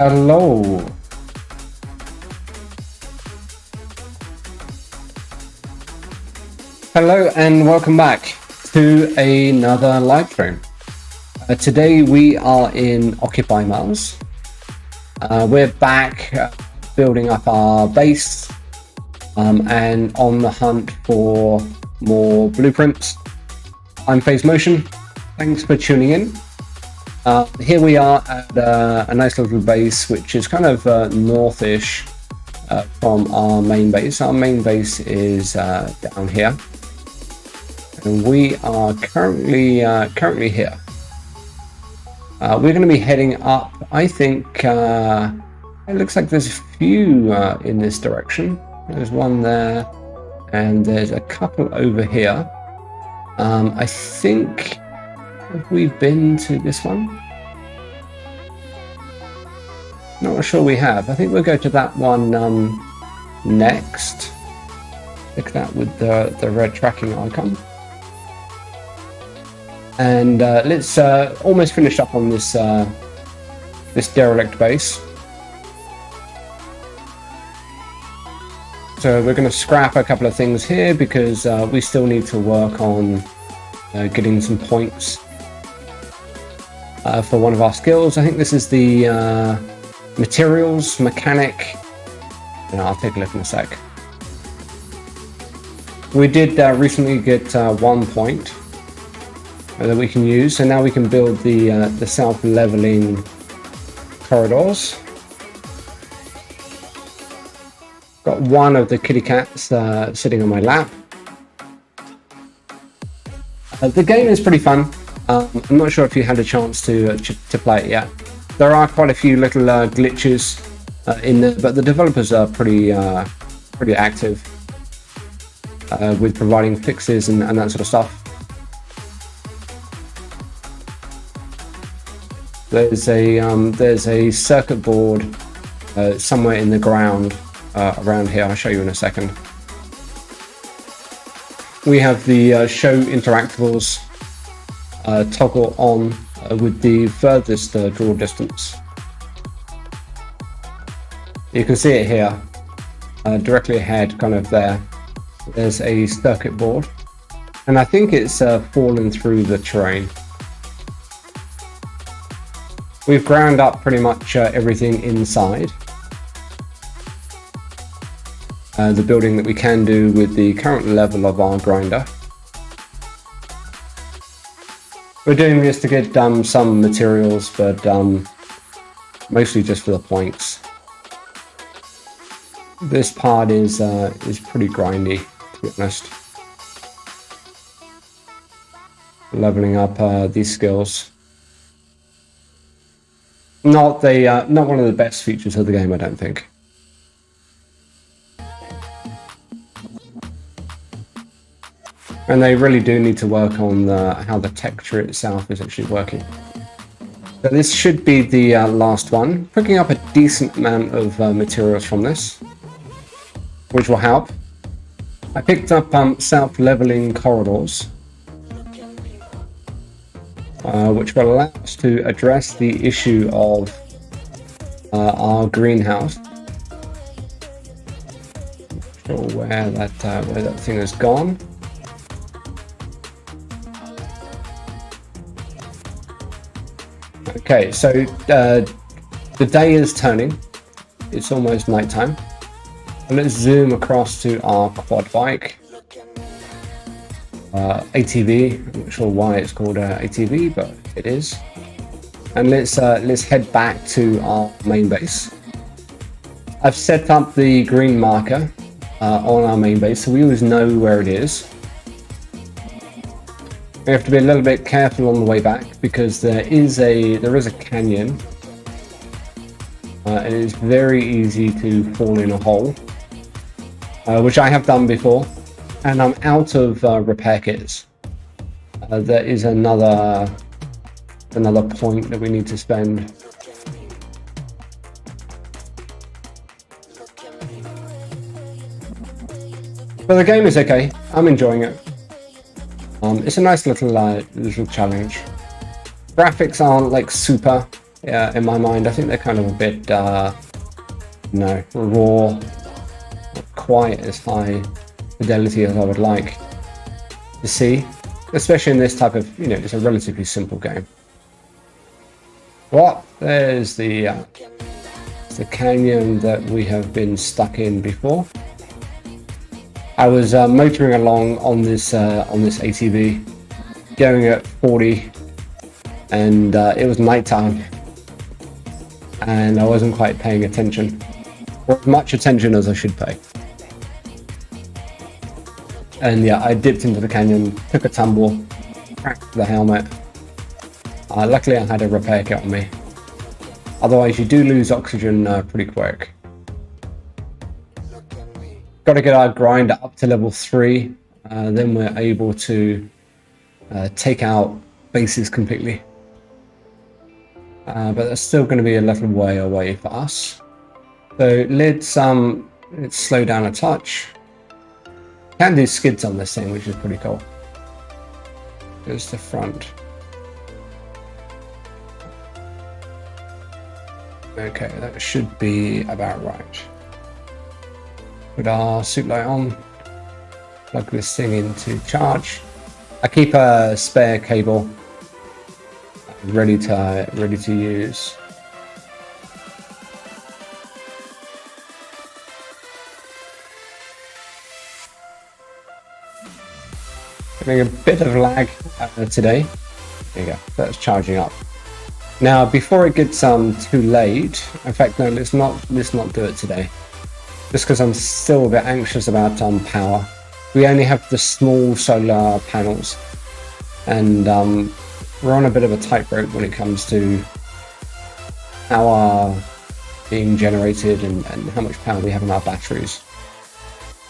Hello. Hello and welcome back to another live stream. Today we are in Occupy Mars. We're back building up our base and on the hunt for more blueprints. I'm Phase Motion. Thanks for tuning in. Here we are at a nice little base which is kind of northish from our main base. Our main base is down here, and we are currently here. We're going to be heading up. I think it looks like there's a few in this direction. There's one there, and there's a couple over here. I think, have we been to this one? Not sure we have. I think we'll go to that one next. Look at that with the red tracking icon. And let's almost finish up on this this derelict base. So we're going to scrap a couple of things here because we still need to work on getting some points for one of our skills. I think this is the materials mechanic. I'll take a look in a sec. We did recently get 1 point that we can use, so now we can build the self-leveling corridors. Got one of the kitty cats sitting on my lap. The game is pretty fun. I'm not sure if you had a chance to play it yet. There are quite a few little glitches in there, but the developers are pretty active with providing fixes and that sort of stuff. There's a circuit board somewhere in the ground around here. I'll show you in a second. We have the show interactables toggle on with the furthest draw distance. You can see it here, directly ahead, kind of there. There's a circuit board, and I think it's fallen through the terrain. We've ground up pretty much everything inside the building that we can do with the current level of our grinder. We're doing this to get some materials, but mostly just for the points. This part is pretty grindy, to be honest. Leveling up these skills. Not one of the best features of the game, I don't think. And they really do need to work on how the texture itself is actually working. So this should be the last one. Picking up a decent amount of materials from this, which will help. I picked up self-leveling corridors, which will allow us to address the issue of our greenhouse. Not sure where that thing has gone. Okay, so the day is turning. It's almost nighttime. And let's zoom across to our quad bike. ATV. I'm not sure why it's called ATV, but it is. And let's head back to our main base. I've set up the green marker on our main base, so we always know where it is. We have to be a little bit careful on the way back because there is a canyon. It is very easy to fall in a hole, which I have done before, and I'm out of repair kits. There is another point that we need to spend. But the game is okay. I'm enjoying it. It's a nice little challenge. Graphics aren't like super, Yeah, in my mind, I think they're kind of a bit, raw, not quite as high fidelity as I would like to see, especially in this type of, it's a relatively simple game. Well, there's the canyon that we have been stuck in before. I was motoring along on this ATV, going at 40, and it was nighttime, and I wasn't quite paying attention, or as much attention as I should pay. And yeah, I dipped into the canyon, took a tumble, cracked the helmet. Luckily, I had a repair kit on me. Otherwise, you do lose oxygen pretty quick. Got to get our grinder up to level 3, then we're able to take out bases completely. But that's still going to be a little way away for us. So let's slow down a touch. Can do skids on this thing, which is pretty cool. Here's the front. Okay, that should be about right. Put our suit light on. Plug this thing into charge. I keep a spare cable ready to use. Having a bit of lag today. There you go. That's charging up. Now, before it gets too late, in fact, no, let's not do it today. Just because I'm still a bit anxious about power. We only have the small solar panels, and we're on a bit of a tightrope when it comes to power being generated and how much power we have in our batteries.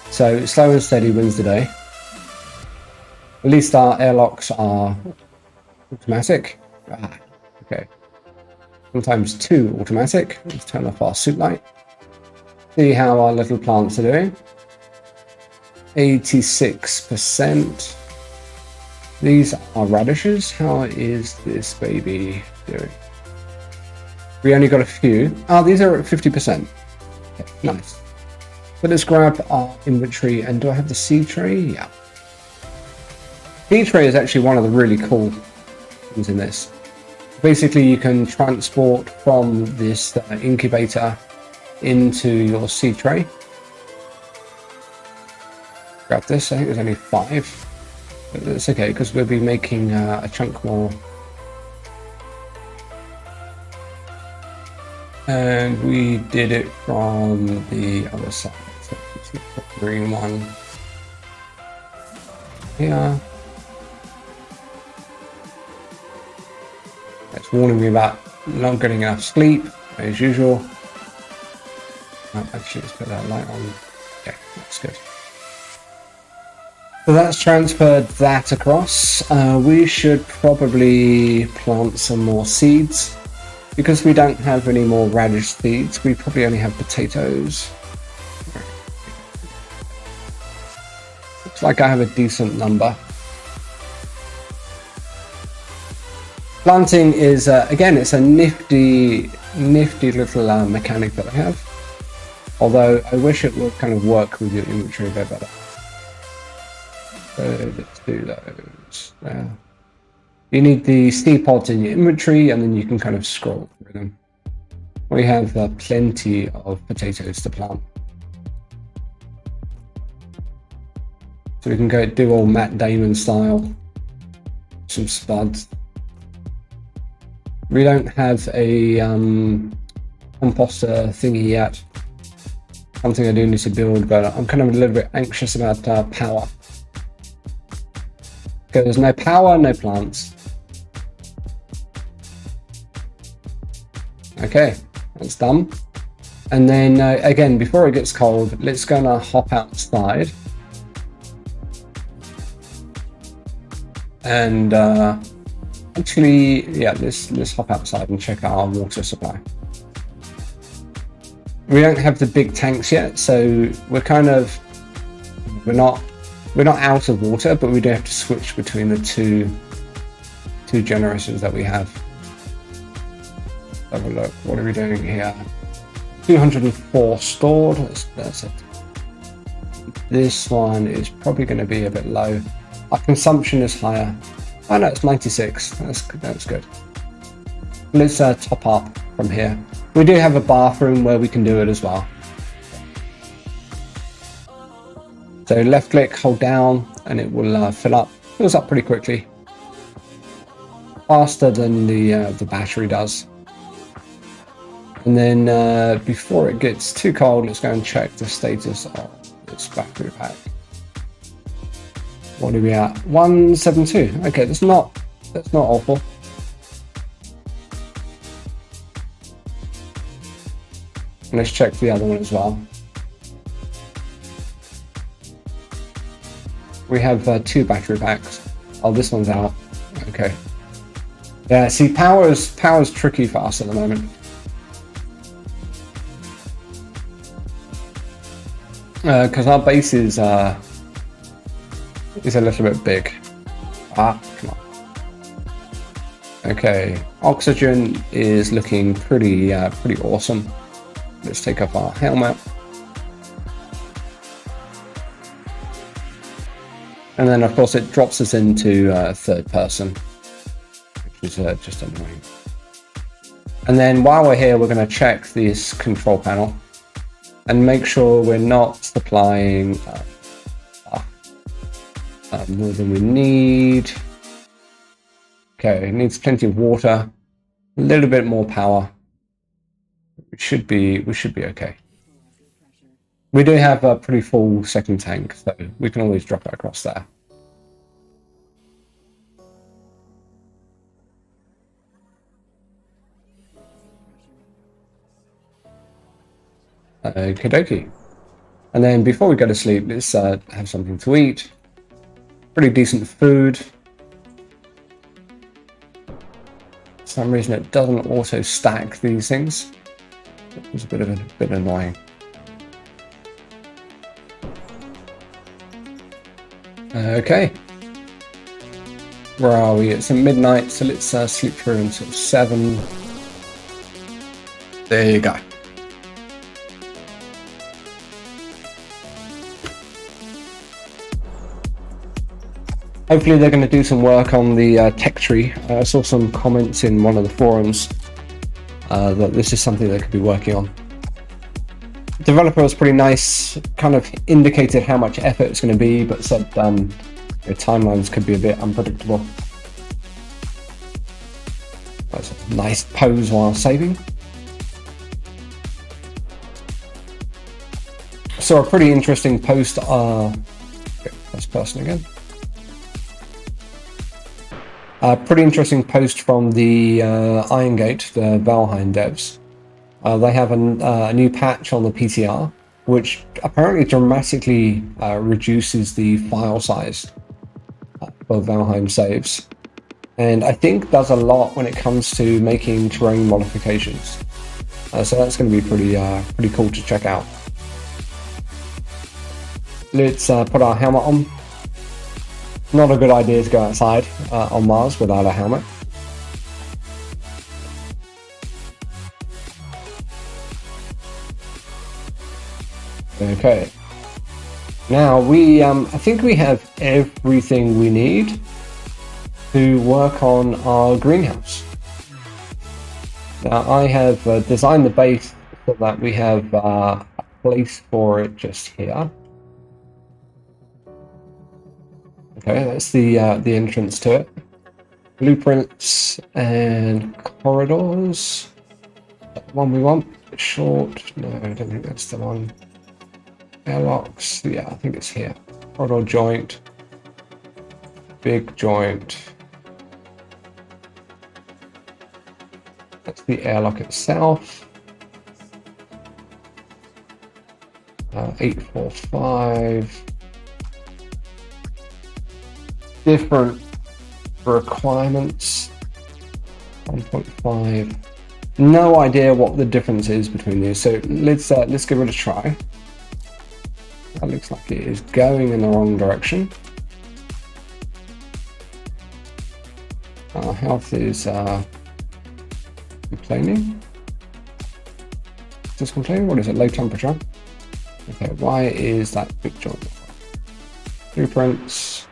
So slow and steady wins the day. At least our airlocks are automatic. Okay. Sometimes too automatic. Let's turn off our suit light. See how our little plants are doing. 86%. These are radishes. How is this baby doing? We only got a few. Oh, these are at 50%. Okay, nice. So let's grab our inventory. And do I have the seed tray? Yeah. Seed tray is actually one of the really cool things in this. Basically, you can transport from this incubator into your seed tray. Grab this. I think there's only 5. But that's okay, because we'll be making a chunk more. And we did it from the other side. So let's get the green one here. It's warning me about not getting enough sleep, as usual. Actually, let's put that light on. Okay, that's good. So that's transferred that across. We should probably plant some more seeds. Because we don't have any more radish seeds, we probably only have potatoes. Looks like I have a decent number. Planting is, again, it's a nifty little mechanic that I have. Although I wish it would kind of work with your inventory a bit better. So let's do those there. You need the seed pods in your inventory, and then you can kind of scroll through them. We have plenty of potatoes to plant. So we can go do all Matt Damon style. Some spuds. We don't have a composter thingy yet. Something I do need to build, but I'm kind of a little bit anxious about power. Because there's no power, no plants. Okay, that's done. And then again, before it gets cold, let's go and hop outside. And actually, yeah, let's hop outside and check our water supply. We don't have the big tanks yet, so we're not out of water, but we do have to switch between the two generators that we have. Have a look. What are we doing here? 204 stored. That's it. This one is probably going to be a bit low. Our consumption is higher. Oh no, it's 96. That's good. Let's top up from here. We do have a bathroom where we can do it as well. So left click, hold down, and it will fill up. Fills up pretty quickly. Faster than the battery does. And then before it gets too cold, let's go and check the status of this battery pack. What are we at? 172. Okay, that's not awful. And let's check the other one as well. We have 2 battery packs. Oh, this one's out. Okay. Yeah, see, power's tricky for us at the moment. Because our base is a little bit big. Come on. Okay, oxygen is looking pretty awesome. Let's take off our helmet. And then of course it drops us into third person, which is just annoying. And then while we're here, we're going to check this control panel and make sure we're not supplying more than we need. Okay, it needs plenty of water, a little bit more power. We should be okay. We do have a pretty full second tank, so we can always drop it across there. Okie dokie. And then before we go to sleep, let's have something to eat. Pretty decent food. For some reason it doesn't auto stack these things. It's a bit annoying. Okay. Where are we? It's midnight, so let's sleep through until 7. There you go. Hopefully they're going to do some work on the tech tree. I saw some comments in one of the forums that this is something they could be working on. The developer was pretty nice, kind of indicated how much effort it's going to be, but said the timelines could be a bit unpredictable. That's a nice pose while saving. Saw a pretty interesting post. First person again. A pretty interesting post from the Iron Gate, the Valheim devs. They have a new patch on the PTR, which apparently dramatically reduces the file size for Valheim saves, and I think does a lot when it comes to making terrain modifications. So that's going to be pretty cool to check out. Let's put our helmet on. Not a good idea to go outside on Mars without a helmet. Okay. Now I think we have everything we need to work on our greenhouse. Now I have designed the base so that we have a place for it just here. Okay, that's the entrance to it. Blueprints and corridors. That's the one we want. Short. No, I don't think that's the one. Airlocks. Yeah, I think it's here. Corridor joint. Big joint. That's the airlock itself. 845. Different requirements. 1.5. No idea what the difference is between these. So let's give it a try. That looks like it is going in the wrong direction. Our health is complaining? Is this complaining? What is it? Low temperature. Okay, why is that big joint? Blueprints.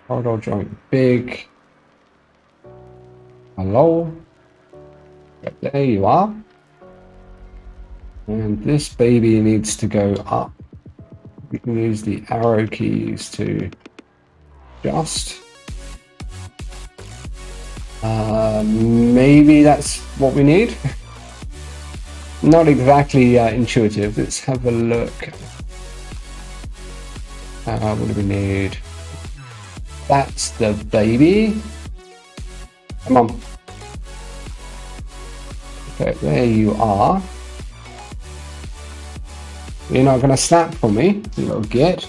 Corridor joint big. Hello. There you are. And this baby needs to go up. We can use the arrow keys to adjust. Maybe that's what we need. Not exactly intuitive. Let's have a look. What do we need? That's the baby. Come on. Okay, there you are. You're not going to snap for me, you little git.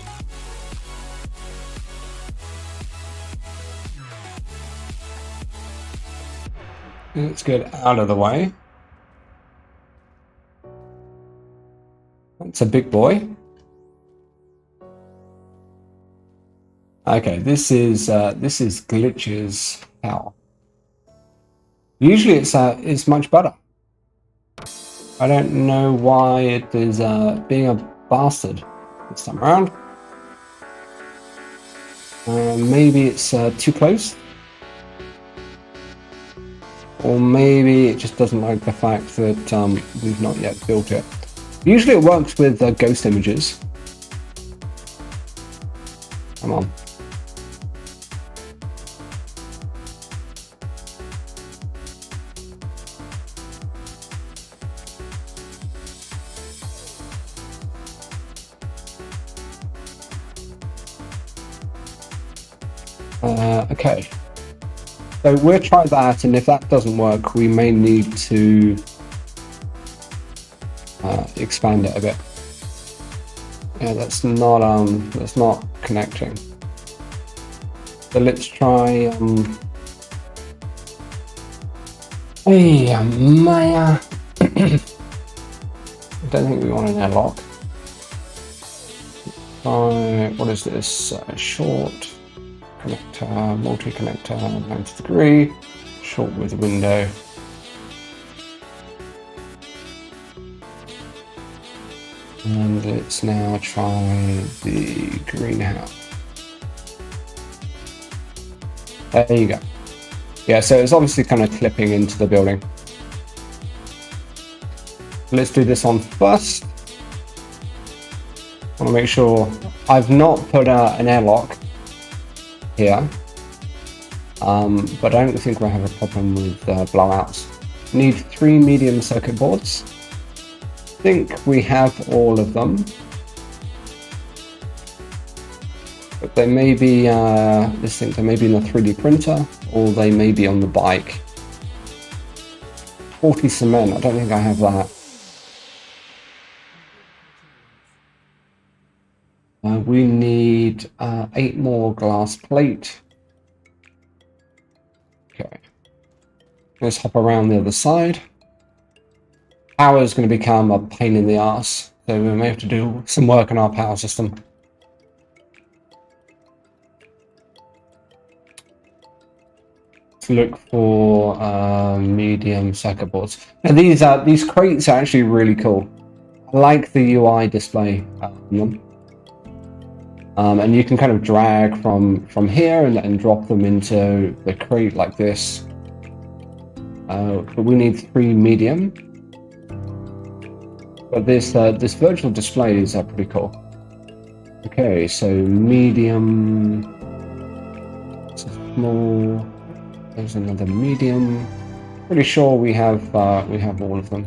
Let's get out of the way. That's a big boy. Okay, this is Glitch's hell. Usually it's much better. I don't know why it is being a bastard this time around. Maybe it's too close. Or maybe it just doesn't like the fact that we've not yet built it. Usually it works with ghost images. Come on. Okay. So we'll try that, and if that doesn't work, we may need to expand it a bit. Yeah, that's not connecting. So let's try hey Maya. I don't think we want an airlock. What is this? Short connector, multi-connector, 90 degree, short with window. And let's now try the greenhouse. There you go. Yeah, so it's obviously kind of clipping into the building. Let's do this one first. I want to make sure I've not put an airlock here, but I don't think we'll have a problem with blowouts. Need 3 medium circuit boards. I think we have all of them, but they may be they may be in a 3D printer, or they may be on the bike. 40 cement, I don't think I have that. We need 8 more glass plate. Okay. Let's hop around the other side. Power is going to become a pain in the ass, so we may have to do some work on our power system. Let's look for medium circuit boards. Now these crates are actually really cool. I like the UI display on them. And you can kind of drag from here and drop them into the crate like this. But we need 3 medium. But this virtual display is pretty cool. Okay, so medium, small. There's another medium. Pretty sure we have all of them.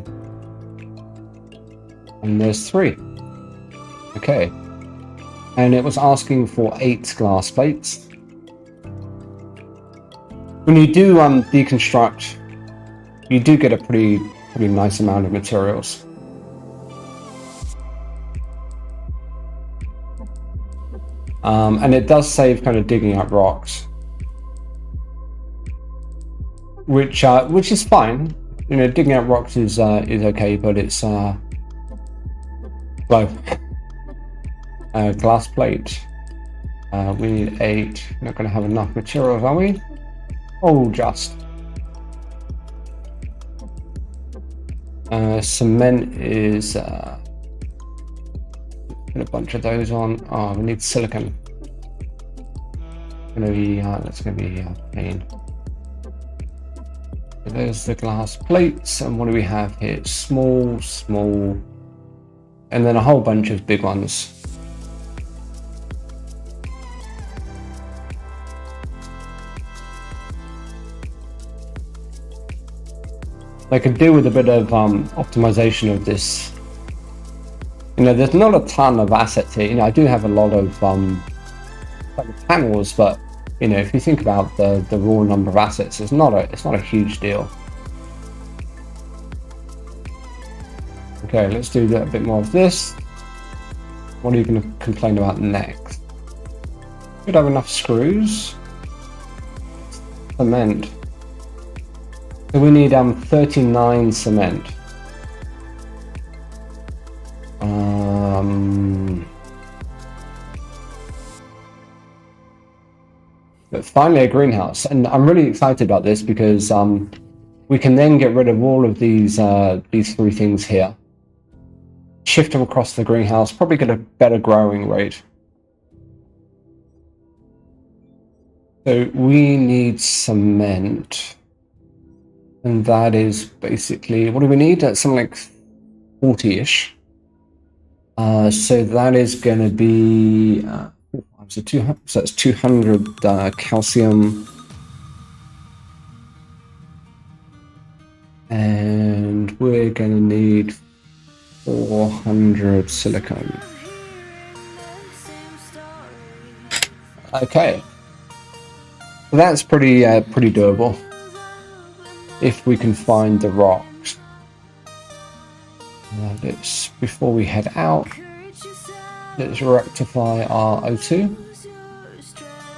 And there's 3. Okay. And it was asking for 8 glass plates. When you do deconstruct, you do get a pretty nice amount of materials. And it does save kind of digging up rocks, which is fine. You know, digging up rocks is okay, but it's slow. Glass plate. We need 8. Not going to have enough materials, are we? Oh, just. Cement is put a bunch of those on. Oh, we need silicon. That's gonna be a pain. So there's the glass plates, and what do we have here? Small, small, and then a whole bunch of big ones. I could do with a bit of optimization of this. There's not a ton of assets here. I do have a lot of panels, but if you think about the raw number of assets, it's not a huge deal. Okay, let's do a bit more of this. What are you going to complain about next? Should have enough screws. Cement. So we need 39 cement. But finally a greenhouse, and I'm really excited about this because we can then get rid of all of these three things here. Shift them across the greenhouse, probably get a better growing rate. So we need cement. And that is basically, what do we need? That's something like 40-ish. So that is going to be, so that's 200 calcium. And we're going to need 400 silicone. Okay. So that's pretty doable. If we can find the rocks. Before we head out, let's rectify our O2.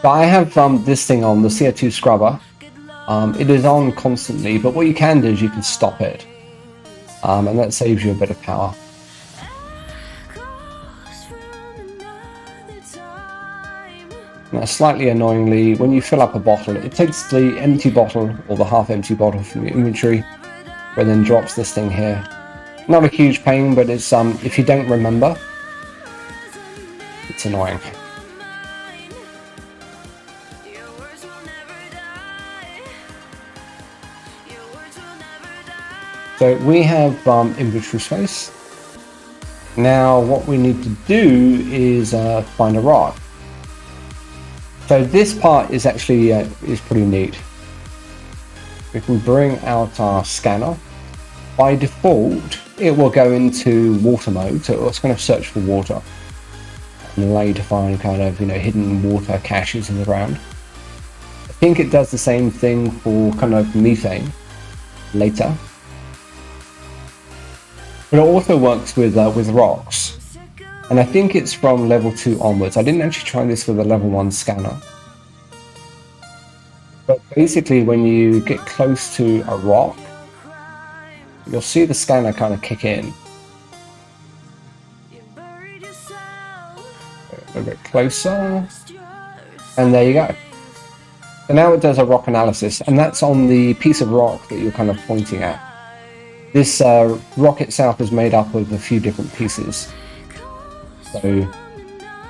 But I have this thing on, the CO2 scrubber. It is on constantly, but what you can do is you can stop it. And that saves you a bit of power. Now, slightly annoyingly, when you fill up a bottle, it takes the empty bottle or the half-empty bottle from your inventory, and then drops this thing here. Not a huge pain, but it's if you don't remember, it's annoying. So we have inventory space. Now what we need to do is find a rock. So this part is actually is pretty neat. We can bring out our scanner. By default, it will go into water mode, so it's going to search for water and allow you to find kind of hidden water caches in the ground. I think it does the same thing for kind of methane later, but it also works with rocks. And I think it's from level 2 onwards. I didn't actually try this with a level 1 scanner. But basically when you get close to a rock, you'll see the scanner kind of kick in. A bit closer. And there you go. So now it does a rock analysis, and that's on the piece of rock that you're kind of pointing at. This rock itself is made up of a few different pieces. So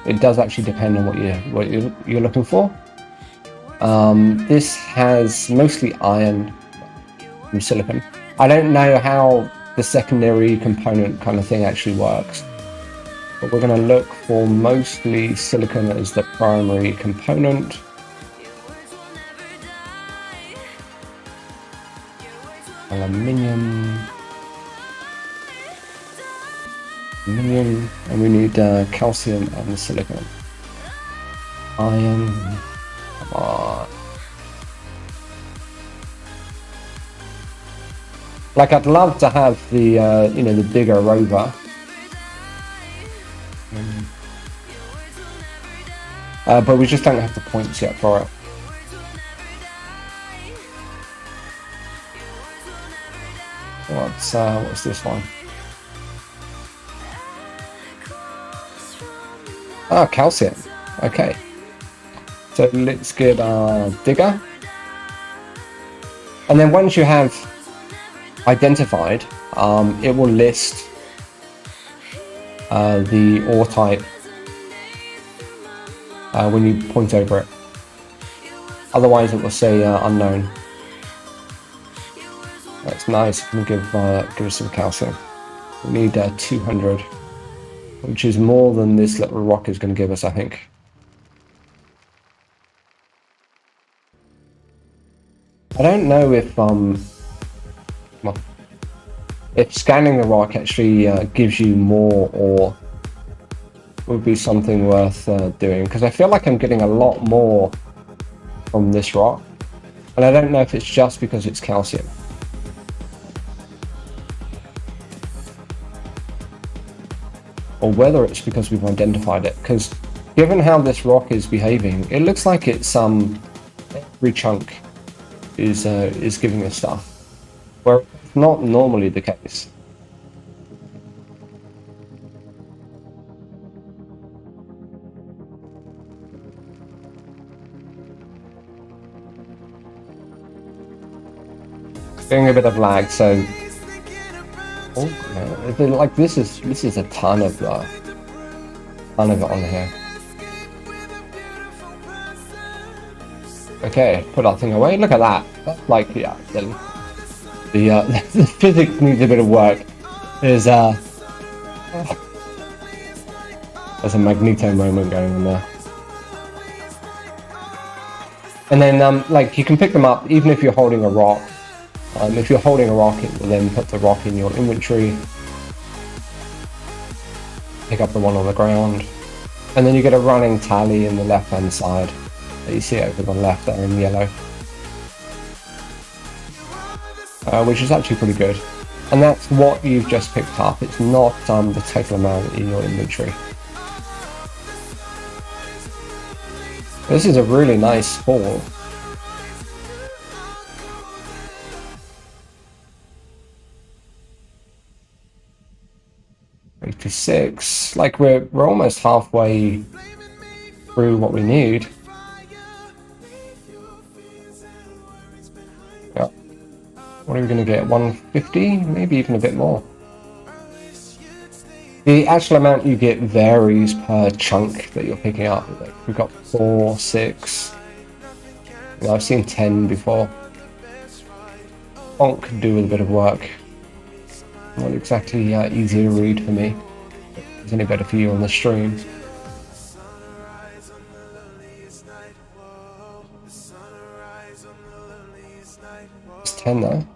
it does actually depend on what you're looking for. This has mostly iron and silicon. I don't know how the secondary component kind of thing actually works, but we're going to look for mostly silicon as the primary component. Aluminium. And we need calcium and silicon. Iron, come on. Like, I'd love to have the the bigger rover. But we just don't have the points yet for it. What's this one? Ah, calcium. Okay. So let's get our digger. And then once you have identified it will list the ore type when you point over it. Otherwise it will say unknown. That's nice. It can give us some calcium. We need 200, which is more than this little rock is going to give us, I think. I don't know if scanning the rock actually gives you more, or would be something worth doing, because I feel like I'm getting a lot more from this rock, and I don't know if it's just because it's calcium. Or whether it's because we've identified it, because given how this rock is behaving, it looks like it's every chunk is giving us stuff, where it's not normally the case. Getting a bit of lag, so like this is a ton of it on here. Okay, put our thing away. Look at that. That's like, yeah, the physics needs a bit of work. There's a Magneto moment going on there. And then like you can pick them up even if you're holding a rock. If you're holding a rock, it will then put the rock in your inventory. Pick up the one on the ground, and then you get a running tally in the left-hand side that you see over the left there in yellow, which is actually pretty good. And that's what you've just picked up. It's not the total amount in your inventory. This is a really nice haul. $86. Like we're almost halfway through what we need. Yeah. What are we going to get? 150? Maybe even a bit more. The actual amount you get varies per chunk that you're picking up. Like we've got 4, 6. You know, I've seen 10 before. Bonk could do with a bit of work. Not exactly easy to read for me. It's only better for you on the stream. It's 10 though.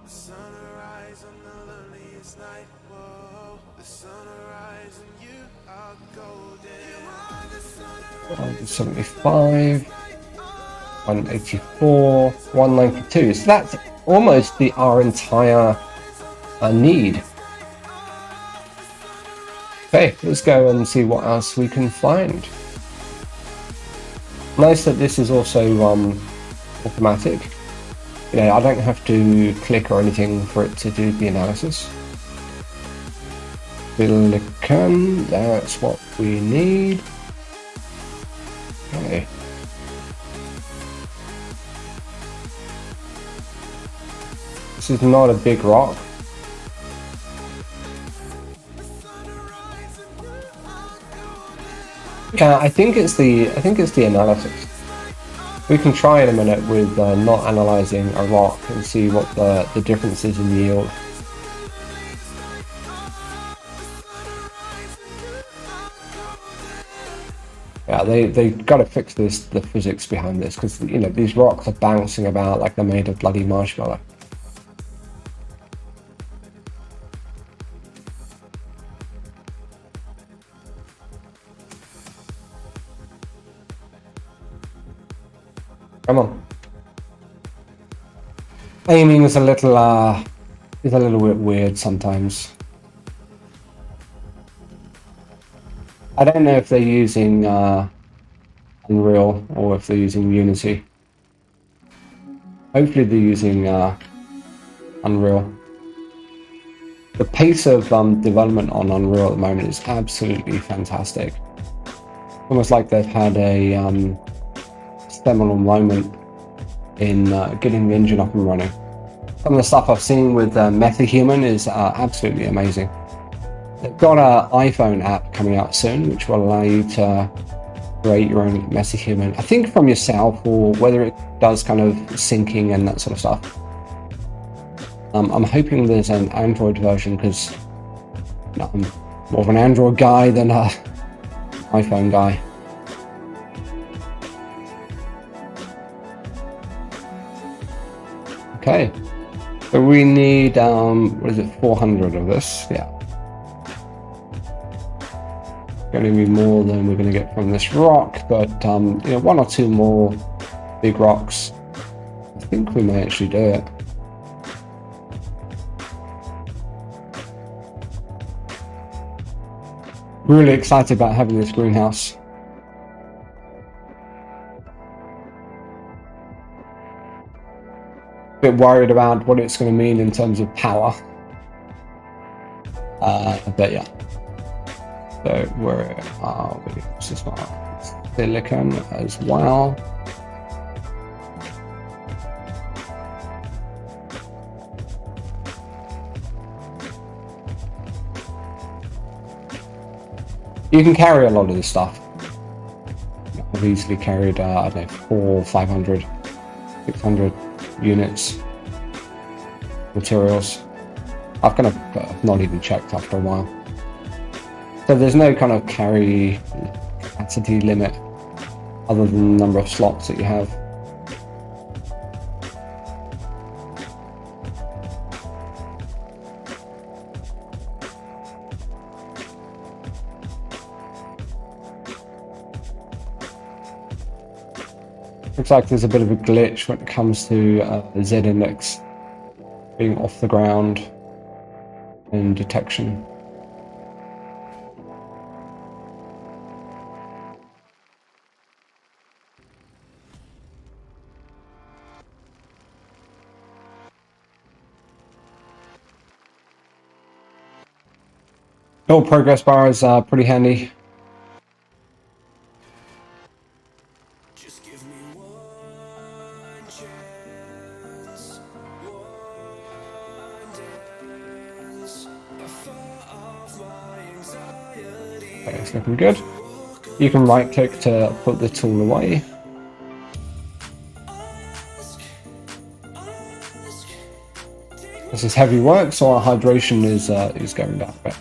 175, 184, 192. So that's almost our entire need. Okay, let's go and see what else we can find. Nice that this is also automatic. You know, I don't have to click or anything for it to do the analysis. Silicon, that's what we need. Okay. This is not a big rock. I think it's the analysis. We can try in a minute with not analyzing a rock and see what the difference is in yield. Yeah, they got to fix the physics behind this, because you know these rocks are bouncing about like they're made of bloody marshmallow. Come on. Aiming is a little bit weird sometimes. I don't know if they're using Unreal or if they're using Unity. Hopefully they're using Unreal. The pace of development on Unreal at the moment is absolutely fantastic. Almost like they've had a seminal moment in getting the engine up and running. Some of the stuff I've seen with MetaHuman is absolutely amazing. They've got an iPhone app coming out soon, which will allow you to create your own MetaHuman. I think from yourself, or whether it does kind of syncing and that sort of stuff. I'm hoping there's an Android version because I'm more of an Android guy than an iPhone guy. Okay, so we need, what is it, 400 of this? Yeah. Going to be more than we're going to get from this rock, but you know, 1 or 2 more big rocks. I think we may actually do it. Really excited about having this greenhouse. A bit worried about what it's going to mean in terms of power. But yeah. So where are we? This is silicon as well. You can carry a lot of this stuff. I've easily carried, I don't know, 400, 500, 600 units, materials. I've kind of not even checked after a while. So there's no kind of carry capacity limit other than the number of slots that you have. Looks like there's a bit of a glitch when it comes to the Z-index being off the ground and detection. Oh, progress bar is pretty handy. Just give me one chance, one dance. Okay, it's looking good. You can right click to put the tool away. This is heavy work, so our hydration is going down a bit.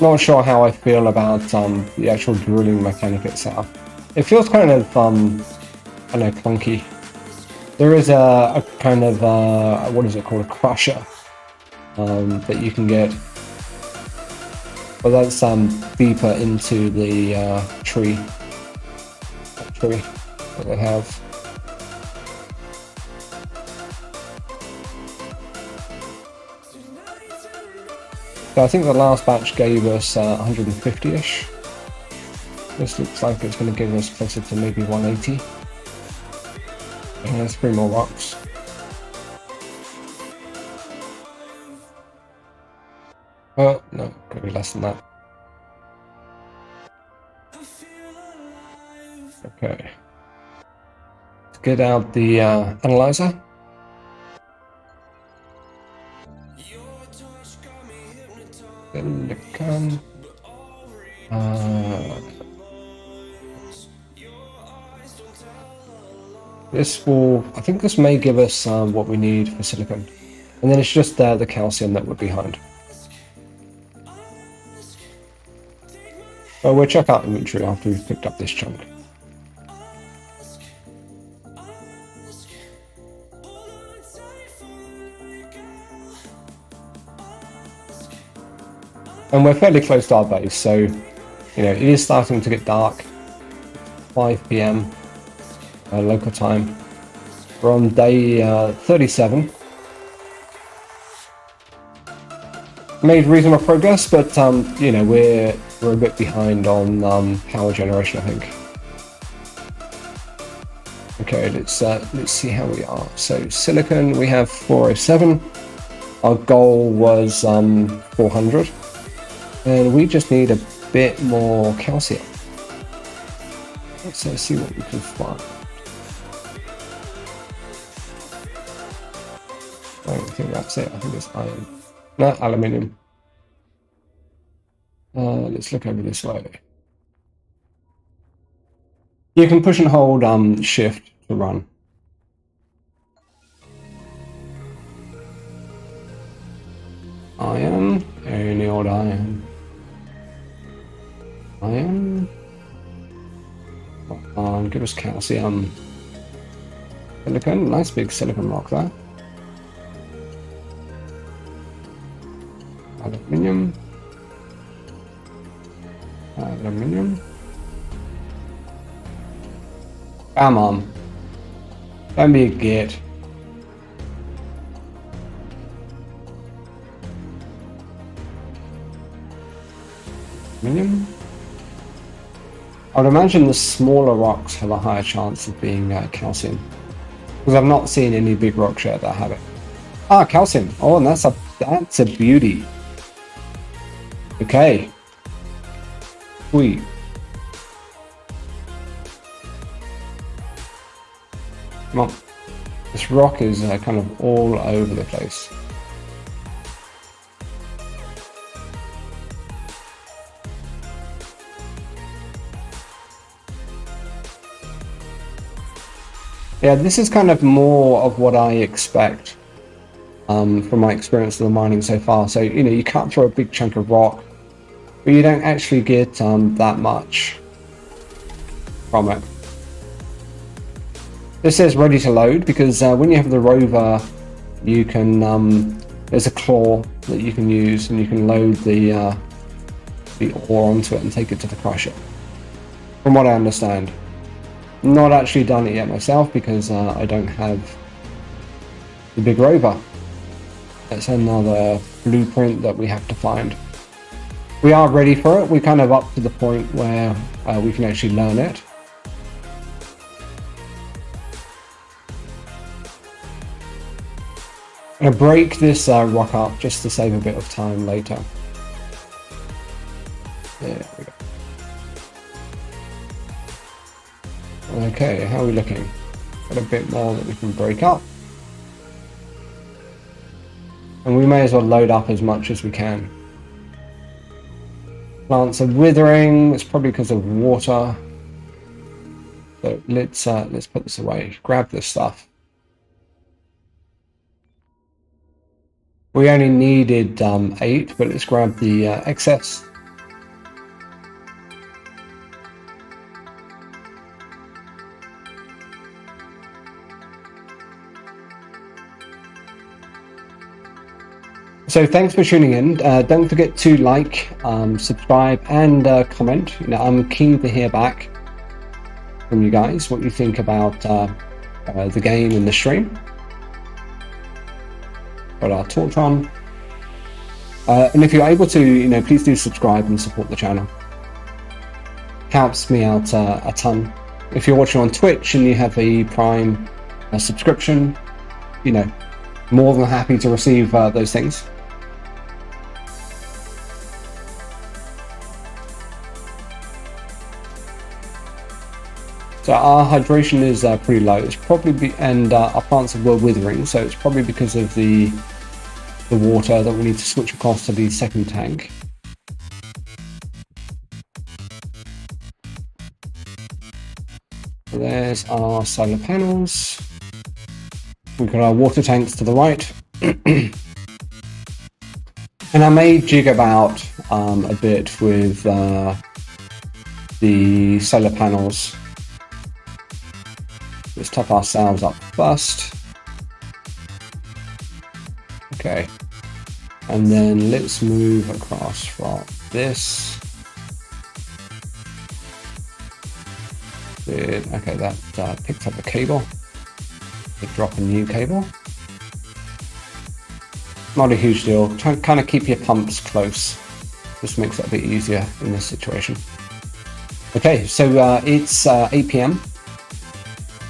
Not sure how I feel about the actual drilling mechanic itself. It feels kind of, I don't know, clunky. There is a kind of, what is it called, a crusher that you can get. But that's deeper into the tree that they have. So I think the last batch gave us 150-ish. This looks like it's going to give us closer to maybe 180. And there's 3 more rocks. Oh, no, could be less than that. Okay. Let's get out the analyzer. Silicon. This will, I think this may give us what we need for silicon. And then it's just the calcium that we're behind. Well, we'll check out inventory after we've picked up this chunk. And we're fairly close to our base, so you know it is starting to get dark. 5 PM local time. We're on day 37. Made reasonable progress, but you know we're a bit behind on power generation, I think. Okay, let's see how we are. So silicon, we have 407. Our goal was 400. And we just need a bit more calcium. Let's see what we can find. I don't think that's it. I think it's iron. No, aluminium. Let's look over this way. You can push and hold shift to run. Iron, any old iron. Iron. Give us calcium. Silicon, nice big silicon rock there. Aluminium. Aluminium. Come on. Don't be a git. Aluminium. I would imagine the smaller rocks have a higher chance of being calcium. Because I've not seen any big rocks yet that have it. Ah, calcium. Oh, and that's a beauty. Okay. Sweet. Come on. This rock is kind of all over the place. Yeah, this is kind of more of what I expect from my experience of the mining so far. So, you know, you cut through a big chunk of rock, but you don't actually get that much from it. This says ready to load because when you have the rover, you can, there's a claw that you can use and you can load the ore onto it and take it to the crusher. From what I understand. Not actually done it yet myself because I don't have the big rover. That's another blueprint that we have to find. We are ready for it. We're kind of up to the point where we can actually learn it. I'm going to break this rock up just to save a bit of time later. There we go. Okay, how are we looking? Got a bit more that we can break up. And we may as well load up as much as we can. Plants are withering, it's probably because of water. So let's put this away, grab this stuff. We only needed 8, but let's grab the excess. So thanks for tuning in. Don't forget to like, subscribe, and comment. You know, I'm keen to hear back from you guys what you think about the game and the stream. Got our torch on, and if you're able to, you know, please do subscribe and support the channel. Helps me out a ton. If you're watching on Twitch and you have a Prime subscription, you know, more than happy to receive those things. So our hydration is pretty low. It's probably and our plants were withering, so it's probably because of the water that we need to switch across to the second tank. So there's our solar panels. We've got our water tanks to the right. And I may jig about a bit with the solar panels. Let's top ourselves up first. Okay. And then let's move across from this. Okay, that picked up a cable. Let's drop a new cable. Not a huge deal. Try and kind of keep your pumps close. Just makes it a bit easier in this situation. Okay, so it's 8 PM.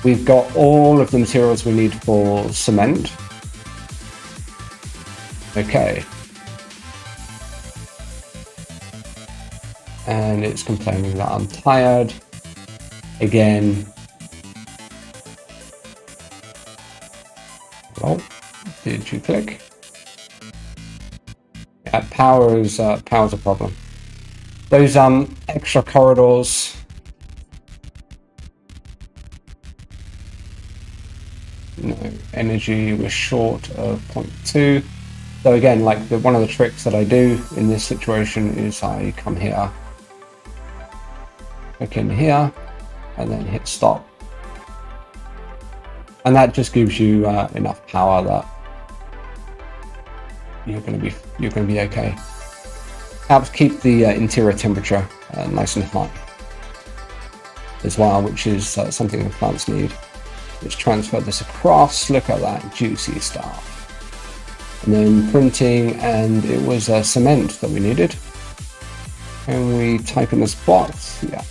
We've got all of the materials we need for cement. Okay. and it's complaining that I'm tired. Again, well, did you click? Yeah, power's a problem. Those extra corridors. No, energy was short of 0.2. So again, like one of the tricks that I do in this situation is I come here, click in here, and then hit stop. And that just gives you enough power that you're going to be okay. Helps keep the interior temperature nice and hot as well, which is something the plants need. Let's transfer this across. Look at that juicy stuff. And then printing, and it was cement that we needed. Can we type in this box? Yeah.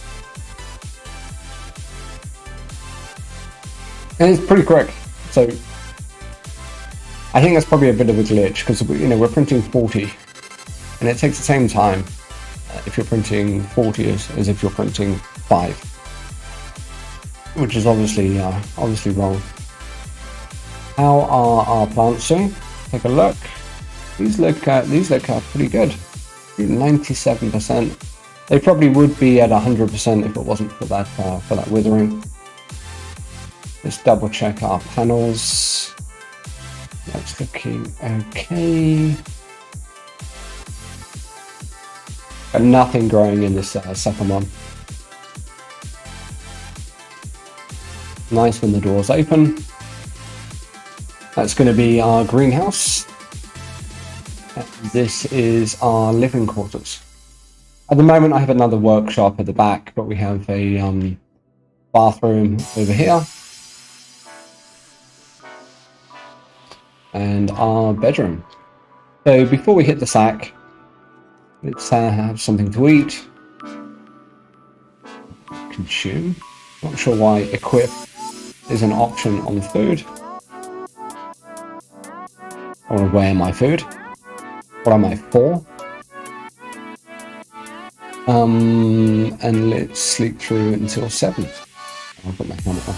And it's pretty quick. So I think that's probably a bit of a glitch because we're printing 40, and it takes the same time if you're printing 40 as if you're printing 5, which is obviously wrong. How are our plants doing? Take a look. These look pretty good. 97%. They probably would be at 100% if it wasn't for that withering. Let's double check our panels. That's looking okay. Got nothing growing in this second one. Nice when the doors open. That's going to be our greenhouse. And this is our living quarters. At the moment I have another workshop at the back, but we have a bathroom over here. And our bedroom. So before we hit the sack, let's have something to eat. Consume. Not sure why equip is an option on food. I want to wear my food. What am I for? And let's sleep through until 7. I'll put my helmet on.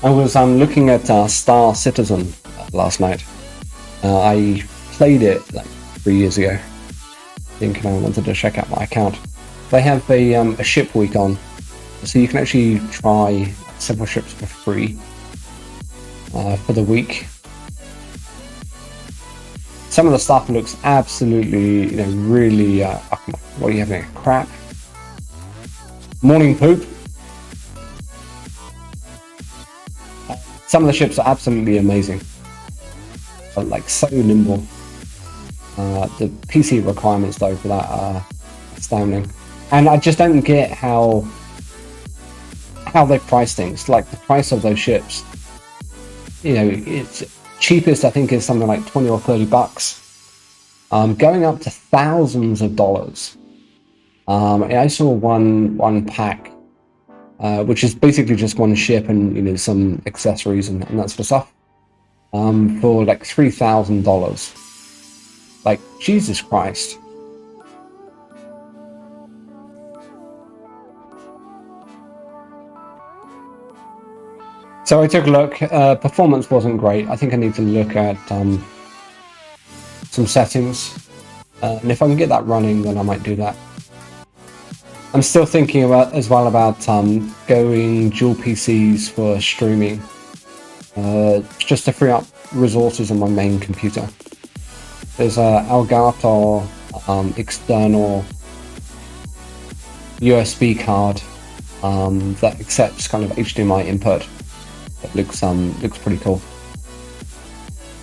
I was looking at Star Citizen last night. I played it like 3 years ago, thinking I wanted to check out my account. They have a ship week on, so you can actually try several ships for free for the week. Some of the stuff looks absolutely, really. What are you having? Crap. Morning poop. Some of the ships are absolutely amazing. Like so nimble. The PC requirements though for that are astounding. And I just don't get how they price things. Like the price of those ships, it's cheapest I think is something like 20 or 30 bucks, going up to thousands of dollars. I saw one pack, which is basically just one ship and some accessories and that sort of stuff, for like $3,000. Like Jesus Christ. So I took a look. Performance wasn't great. I think I need to look at some settings, and if I can get that running, then I might do that. I'm still thinking about going dual PCs for streaming, just to free up resources on my main computer. There's a Elgato external USB card that accepts kind of HDMI input. That looks pretty cool.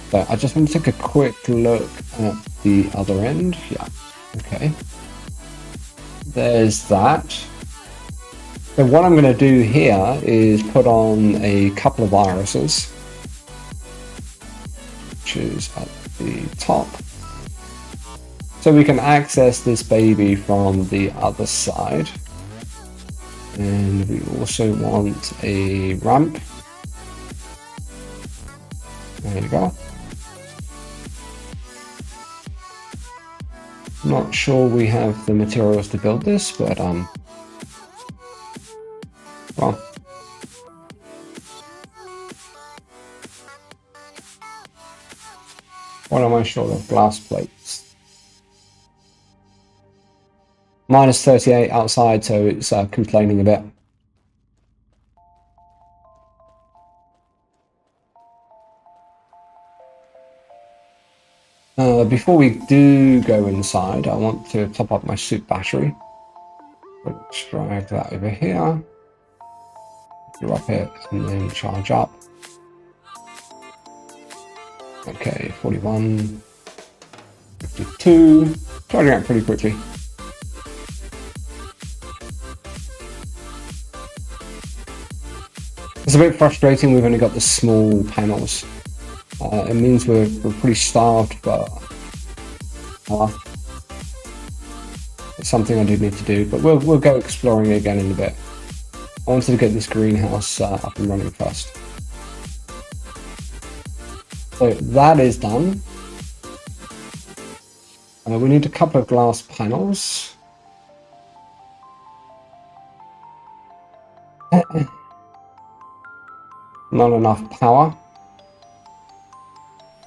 So I just want to take a quick look at the other end. Yeah, okay. There's that. So what I'm going to do here is put on a couple of viruses, which is at the top. So we can access this baby from the other side. And we also want a ramp. There you go. Not sure we have the materials to build this, but well. What am I short of? Glass plates. Minus 38 outside, so it's complaining a bit. Before we do go inside, I want to top up my suit battery. Let's drag that over here. Drop it and then charge up. Okay, 41, 52, charging up pretty quickly. It's a bit frustrating, we've only got the small panels. It means we're pretty starved, but it's something I do need to do, but we'll go exploring again in a bit. I wanted to get this greenhouse up and running first. So that is done. We need a couple of glass panels. Not enough power.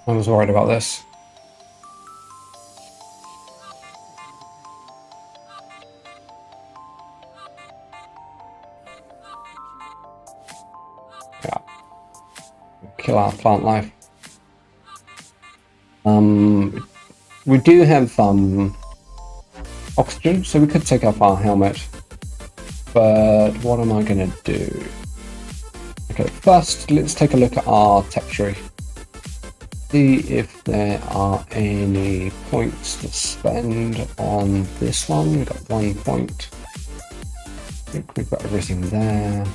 I was worried about this. Yeah. Kill our plant life. We do have oxygen, so we could take off our helmet. But what am I going to do? Okay, first let's take a look at our tech tree. See if there are any points to spend on this one. We've got 1 point. I think we've got everything there.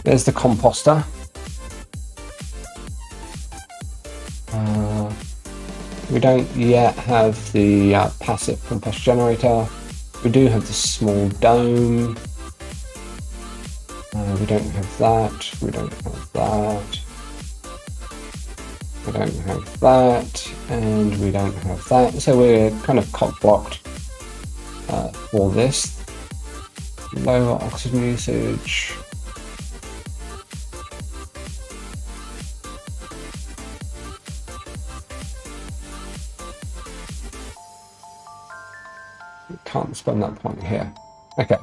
There's the composter. We don't yet have the passive compost generator. We do have the small dome. We don't have that. We don't have that. We don't have that, and we don't have that. So we're kind of cock-blocked for this. Lower oxygen usage. We can't spend that point here. Okay,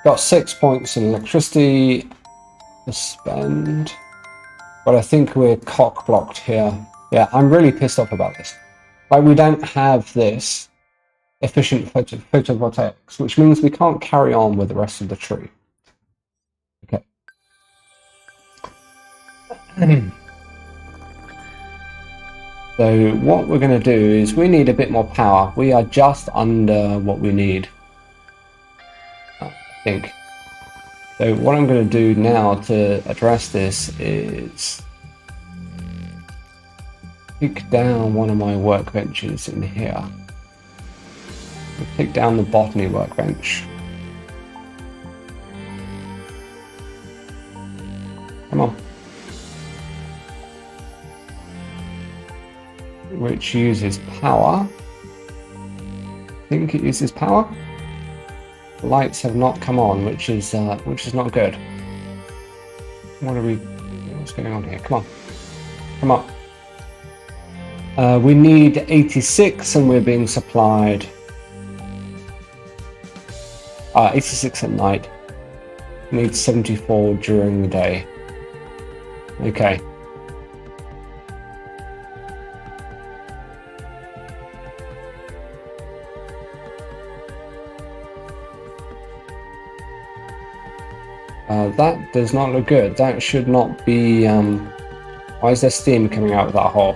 got 6 points in electricity to spend. But I think we're cock-blocked here. Yeah, I'm really pissed off about this. Like, we don't have this efficient photovoltaics, which means we can't carry on with the rest of the tree. Okay. So what we're going to do is we need a bit more power. We are just under what we need, I think. So what I'm going to do now to address this is take down one of my workbenches in here. Take down the botany workbench. Come on. Which uses power. I think it uses power. The lights have not come on, which is not good. What's going on here? Come on. Come on. We need 86 and we're being supplied 86 at night. We need 74 during the day. Okay. That does not look good. That should not be... why is there steam coming out of that hole?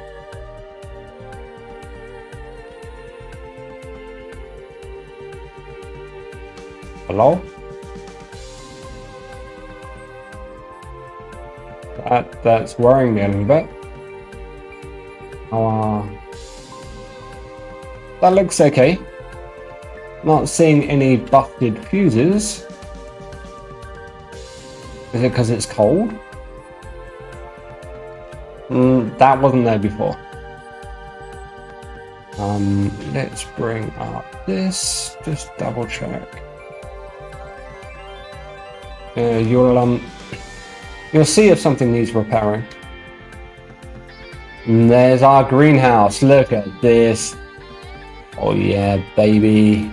Hello? That's worrying me a little bit. That looks okay. Not seeing any busted fuses. Is it because it's cold? That wasn't there before. Let's bring up this, just double check. You'll see if something needs repairing. And there's our greenhouse. Look at this. Oh yeah, baby.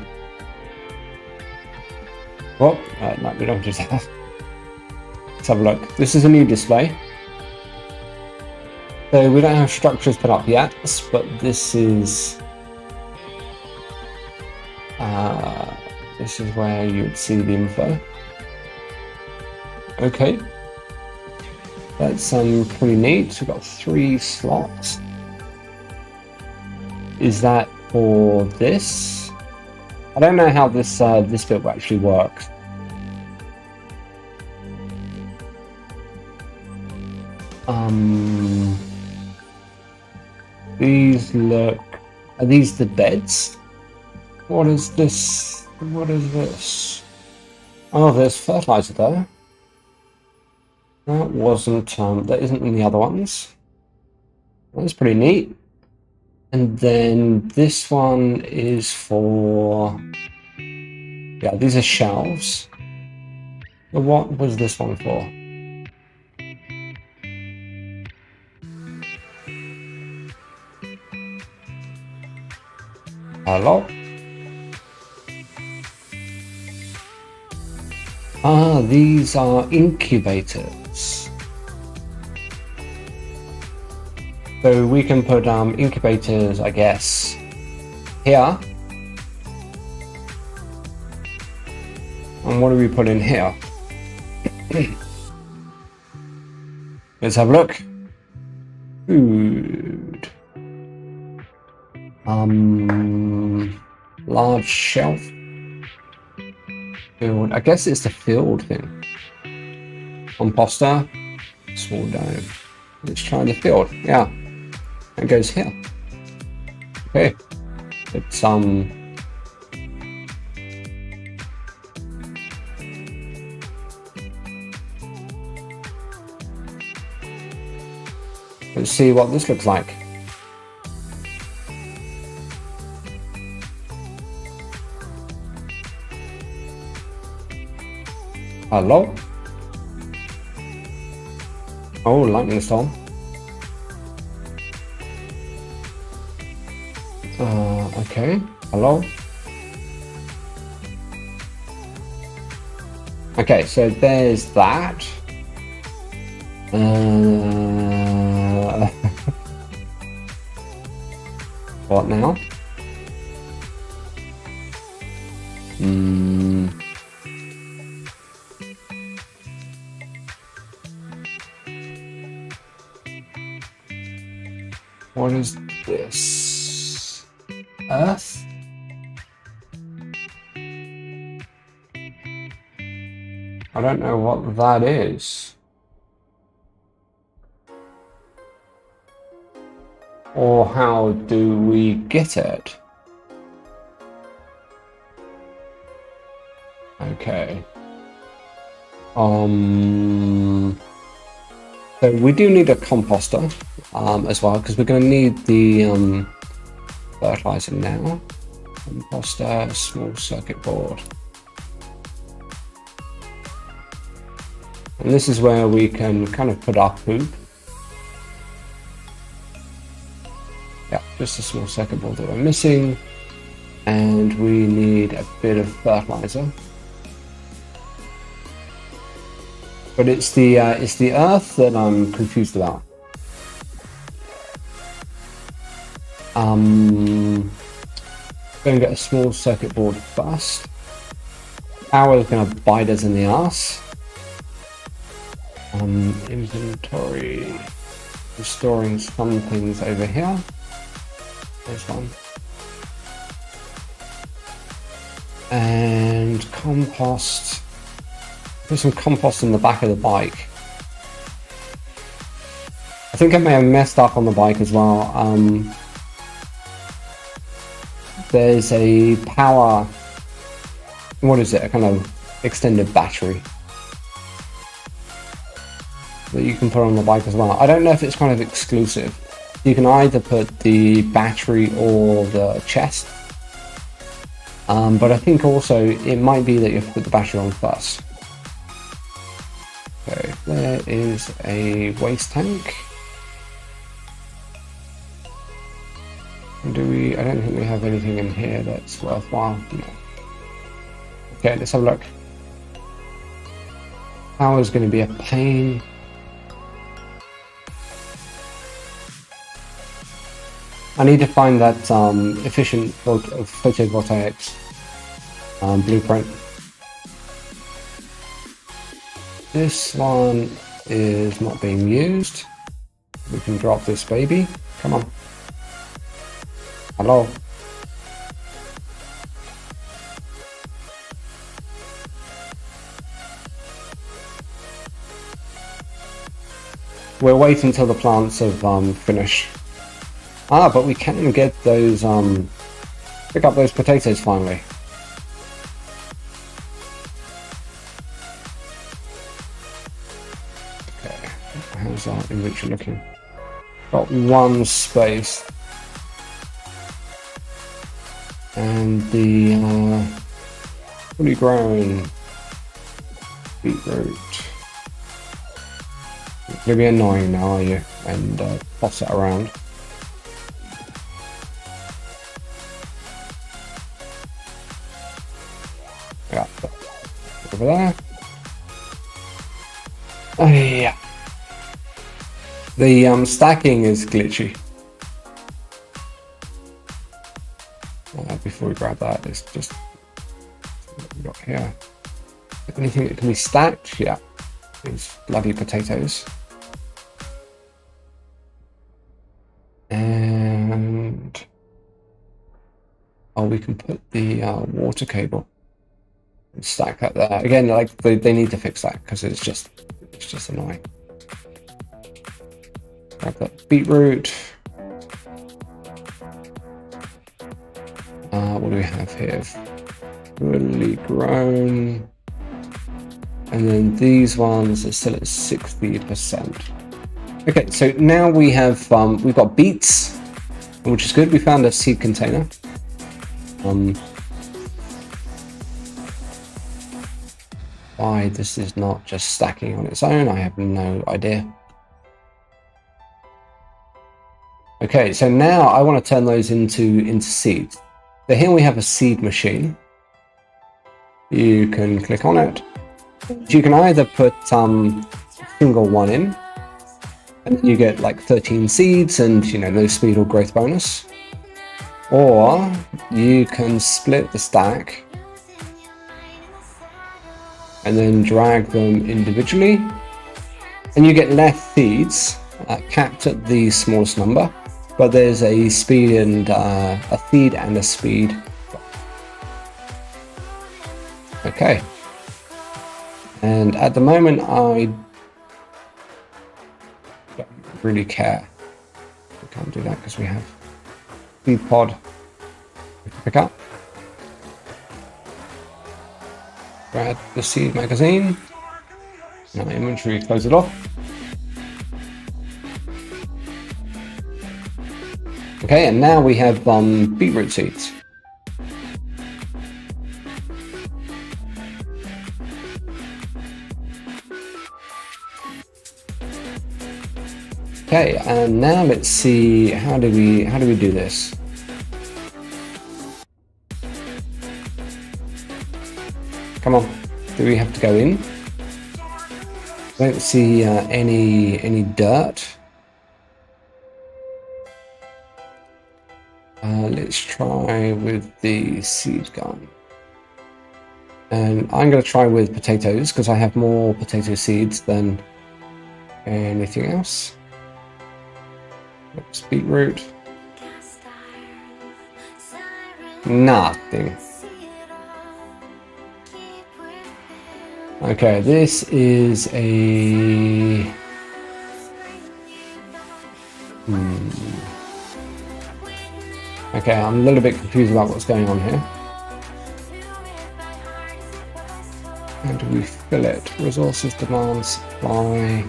Oh, no, we don't just have. Let's have a look. This is a new display. So we don't have structures put up yet, but this is where you would see the info. Okay, that's pretty neat. So we've got 3 slots. Is that for this? I don't know how this this bit actually works. These look. Are these the beds? What is this? What is this? Oh, there's fertilizer there. That wasn't. That isn't in the other ones. That's pretty neat. And then this one is for. Yeah, these are shelves. But what was this one for? Hello? Ah, these are incubators. So we can put incubators, I guess, here. And what do we put in here? Let's have a look. Food. Large shelf. Field. I guess it's the field thing. Composter. Small dome. Let's try the field. Yeah. It goes here. Okay. It's let's see what this looks like. Hello? Oh, lightning storm. Okay. Hello? Okay, so there's that. What now? What is this? Earth? I don't know what that is. Or how do we get it? Okay. So we do need a composter as well, because we're going to need the fertilizer now. Composter, small circuit board. And this is where we can kind of put our poop. Yeah, just a small circuit board that we're missing. And we need a bit of fertilizer. But it's the earth that I'm confused about. Going to get a small circuit board first. Power is going to bite us in the ass. Inventory. Restoring some things over here. There's one. And compost. Put some compost in the back of the bike. I think I may have messed up on the bike as well. There's a power. What is it? A kind of extended battery. that you can put on the bike as well. I don't know if it's kind of exclusive. You can either put the battery or the chest. But I think also it might be that you have to put the battery on first. Okay, there is a waste tank. Do we? I don't think we have anything in here that's worthwhile. No. Okay, let's have a look. Power is going to be a pain. I need to find that efficient photovoltaics blueprint. This one is not being used. We can drop this baby. Come on. Hello. We'll wait until the plants have finished. But we can get those, pick up those potatoes finally. Okay, how's our inventory looking? Got one space. And the fully grown beetroot. You're gonna be annoying now, are you? And toss it around. Yeah, over there. Oh yeah. The stacking is glitchy. Before we grab that, it's just what we got here. Anything that can be stacked? Yeah, these bloody potatoes. And oh, we can put the water cable and stack that there. Again, like they need to fix that because it's just annoying. Grab that beetroot. What do we have here? Fully grown. And then these ones are still at 60%. Okay, so now we have we've got beets, which is good. We found a seed container. Why this is not just stacking on its own, I have no idea. Okay, so now I want to turn those into seeds. So here we have a seed machine. You can click on it. You can either put a single one in, and then you get like 13 seeds and, you know, no speed or growth bonus. Or you can split the stack and then drag them individually, and you get less seeds, capped at the smallest number. But there's a speed and a seed and a speed. Okay. And at the moment, I don't really care. We can't do that because we have seed pod. Pick up. Grab the seed magazine. Now inventory, close it off. Okay, and now we have beetroot seeds. Okay, and now let's see how do we do this? Come on, do we have to go in? I don't see any dirt. Let's try with the seed gun. And I'm going to try with potatoes because I have more potato seeds than anything else. Oops, beetroot. Nothing. Okay, this is a... Okay, I'm a little bit confused about what's going on here. How do we fill it? Resources, demand, supply.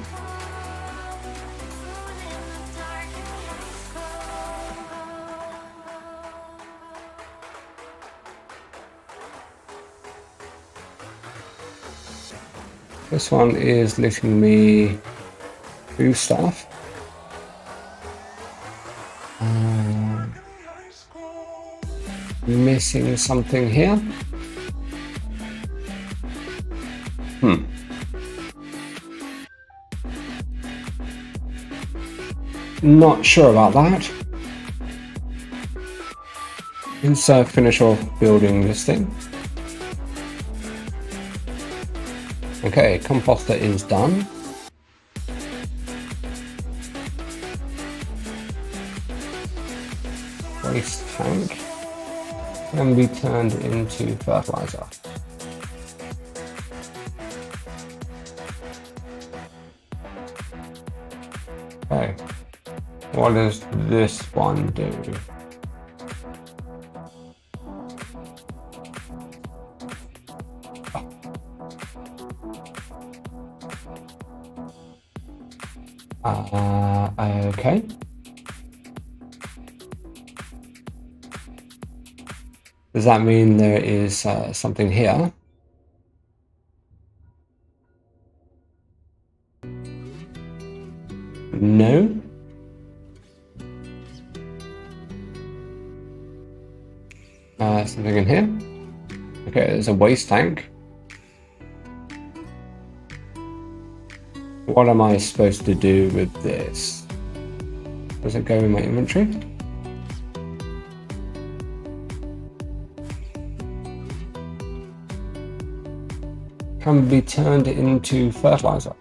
This one is letting me do stuff. Missing something here. Not sure about that. Let's finish off building this thing. Okay, composter is done. Waste tank can be turned into fertilizer. Okay, what does this one do? Okay. Does that mean there is something here? No. Something in here? Okay, there's a waste tank. What am I supposed to do with this? Does it go in my inventory? Can be turned into fertilizer.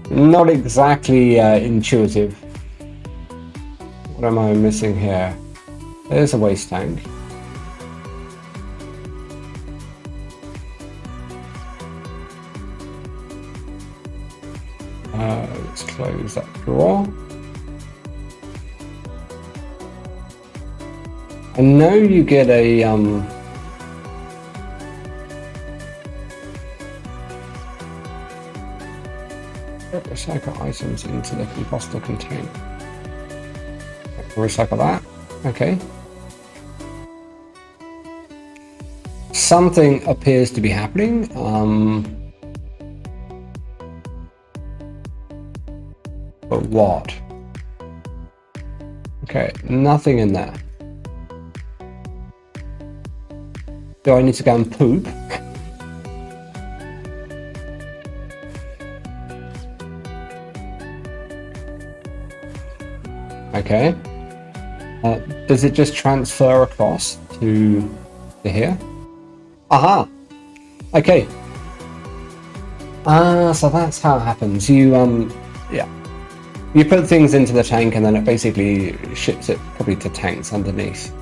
Not exactly intuitive. What am I missing here? There's a waste tank. Let's close that drawer. I know you get a recycle items into the composter container. Recycle that. Okay. Something appears to be happening. But what? Okay, nothing in there. Do I need to go and poop? Okay. Does it just transfer across to here? Aha! Okay. So that's how it happens. You, yeah. You put things into the tank and then it basically ships it probably to tanks underneath.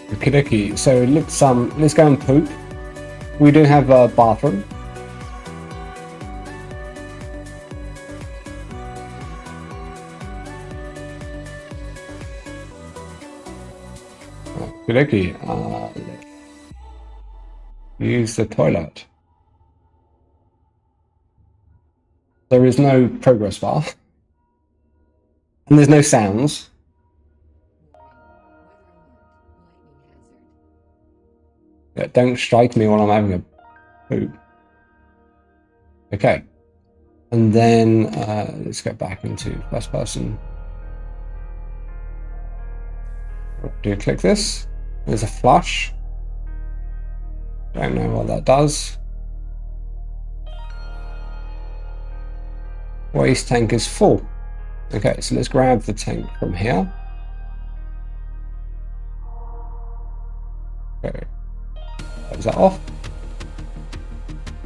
Okie, so let's go and poop. We do have a bathroom. Okie, use the toilet. There is no progress bar. And there's no sounds. Yeah, don't strike me while I'm having a poop. Okay. And then let's get back into first person. Do you click this? There's a flush. Don't know what that does. Waste tank is full. Okay, so let's grab the tank from here. Okay. Close that off.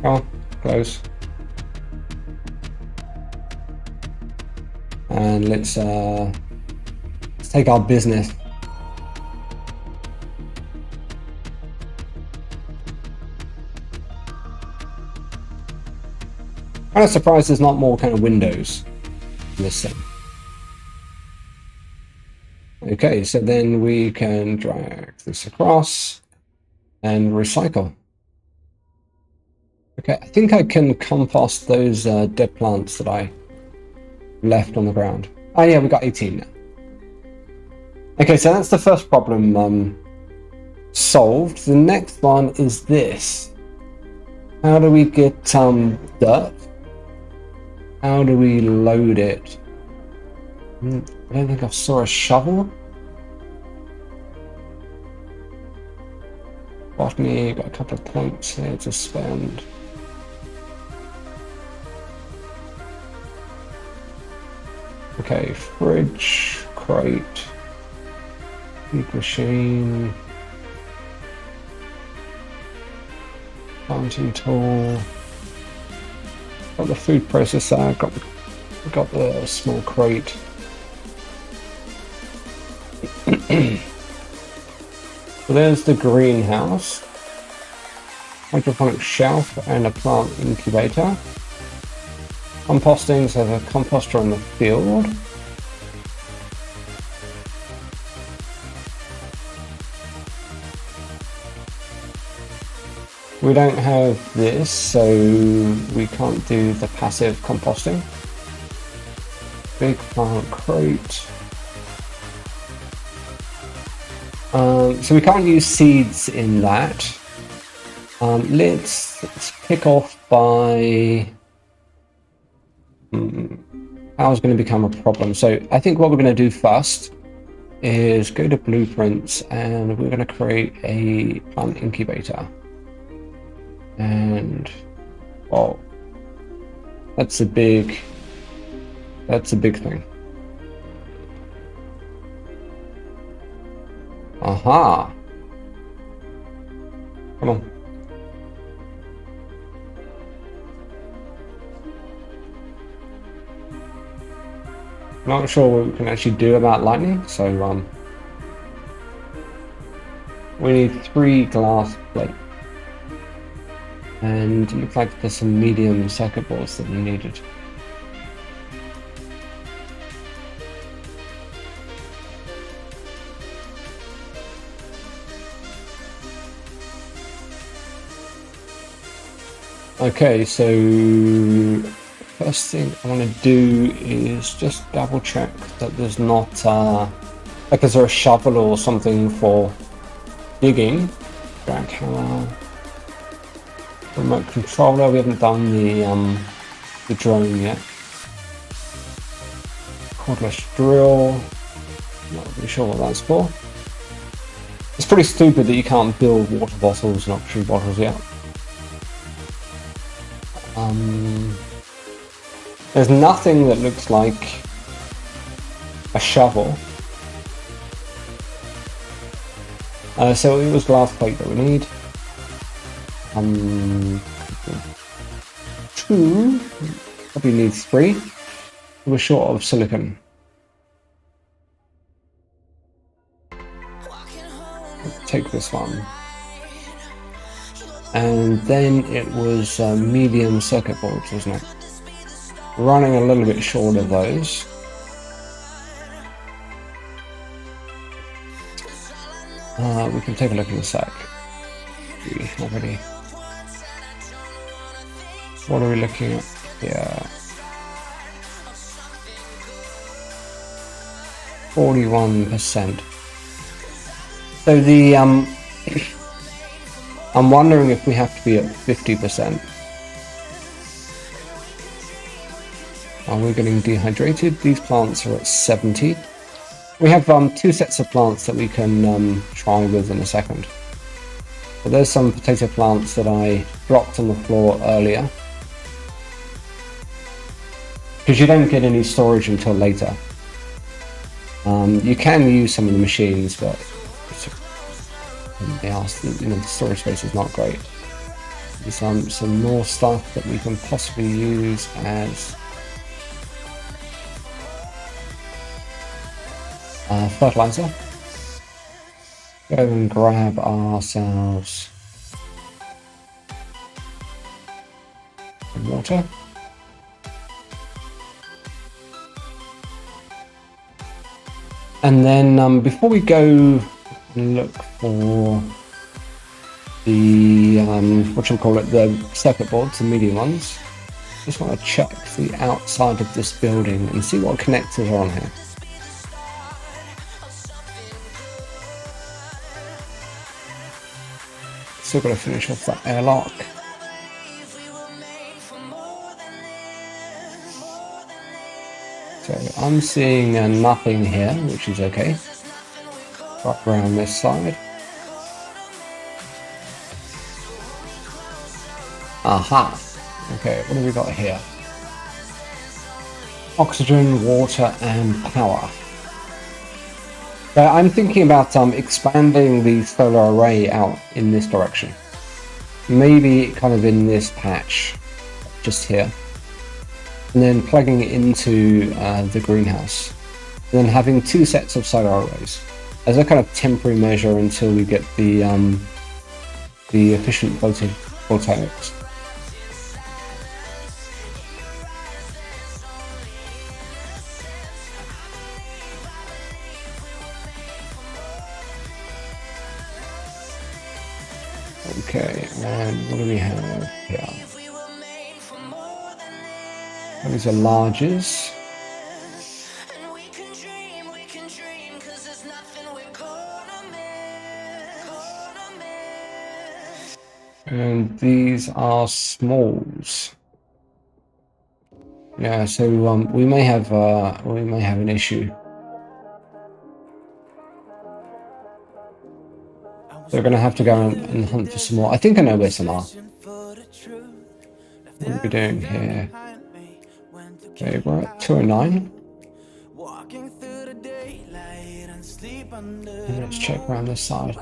Oh, close. And let's take our business. Kind of surprised there's not more kind of windows in this thing. Okay, so then we can drag this across and recycle. Okay, I think I can compost those dead plants that I left on the ground. Oh yeah, we got 18 now. Okay, so that's the first problem solved. The next one is this. How do we get dirt? How do we load it? I don't think I saw a shovel. Botany, got a couple of points here to spend. Okay, fridge, crate, heat machine, planting tool, got the food processor, got the small crate. So there's the greenhouse, hydroponic shelf and a plant incubator. Composting, so there's a composter on the field. We don't have this, so we can't do the passive composting. Big plant crate. So we can't use seeds in that. Let's pick off by... Power's going to become a problem. So I think what we're going to do first is go to blueprints and we're going to create a plant incubator. And well, that's a big thing. Aha. Come on. Not sure what we can actually do about lightning, so we need 3 glass plates. And it looks like there's some medium circuit boards that we needed. Okay, so first thing I want to do is just double check that there's not like is there a shovel or something for digging. Drag hammer, remote controller. We haven't done the drone yet. Cordless drill. Not really sure what that's for. It's pretty stupid that you can't build water bottles and oxygen bottles yet. There's nothing that looks like a shovel. So it was glass plate that we need. 2, probably needs 3. We're short of silicon. Let's take this one. And then it was medium circuit boards, wasn't it? Running a little bit short of those. We can take a look in a sec. Do we have any? What are we looking at here? 41%. So the I'm wondering if we have to be at 50%. Are we getting dehydrated? These plants are at 70. We have 2 sets of plants that we can try with in a second. So there's some potato plants that I dropped on the floor earlier. Because you don't get any storage until later. You can use some of the machines, but the storage space is not great. There's some more stuff that we can possibly use as fertilizer. Go and grab ourselves some water. And then before we go look for the whatchamacallit, the circuit boards, the medium ones. Just want to check the outside of this building and see what connectors are on here. Still got to finish off that airlock. So I'm seeing nothing here, which is okay. Right around this side. Aha. Okay, what have we got here? Oxygen, water, and power. So I'm thinking about expanding the solar array out in this direction. Maybe kind of in this patch, just here. And then plugging it into the greenhouse. And then having 2 sets of solar arrays as a kind of temporary measure until we get the efficient photovoltaics. Okay, and what do we have here? These are larges. And these are smalls. Yeah, so we may have an issue. So we're going to have to go and hunt for some more. I think I know where some are. What are we doing here? Okay, we're at 209. And let's check around this side.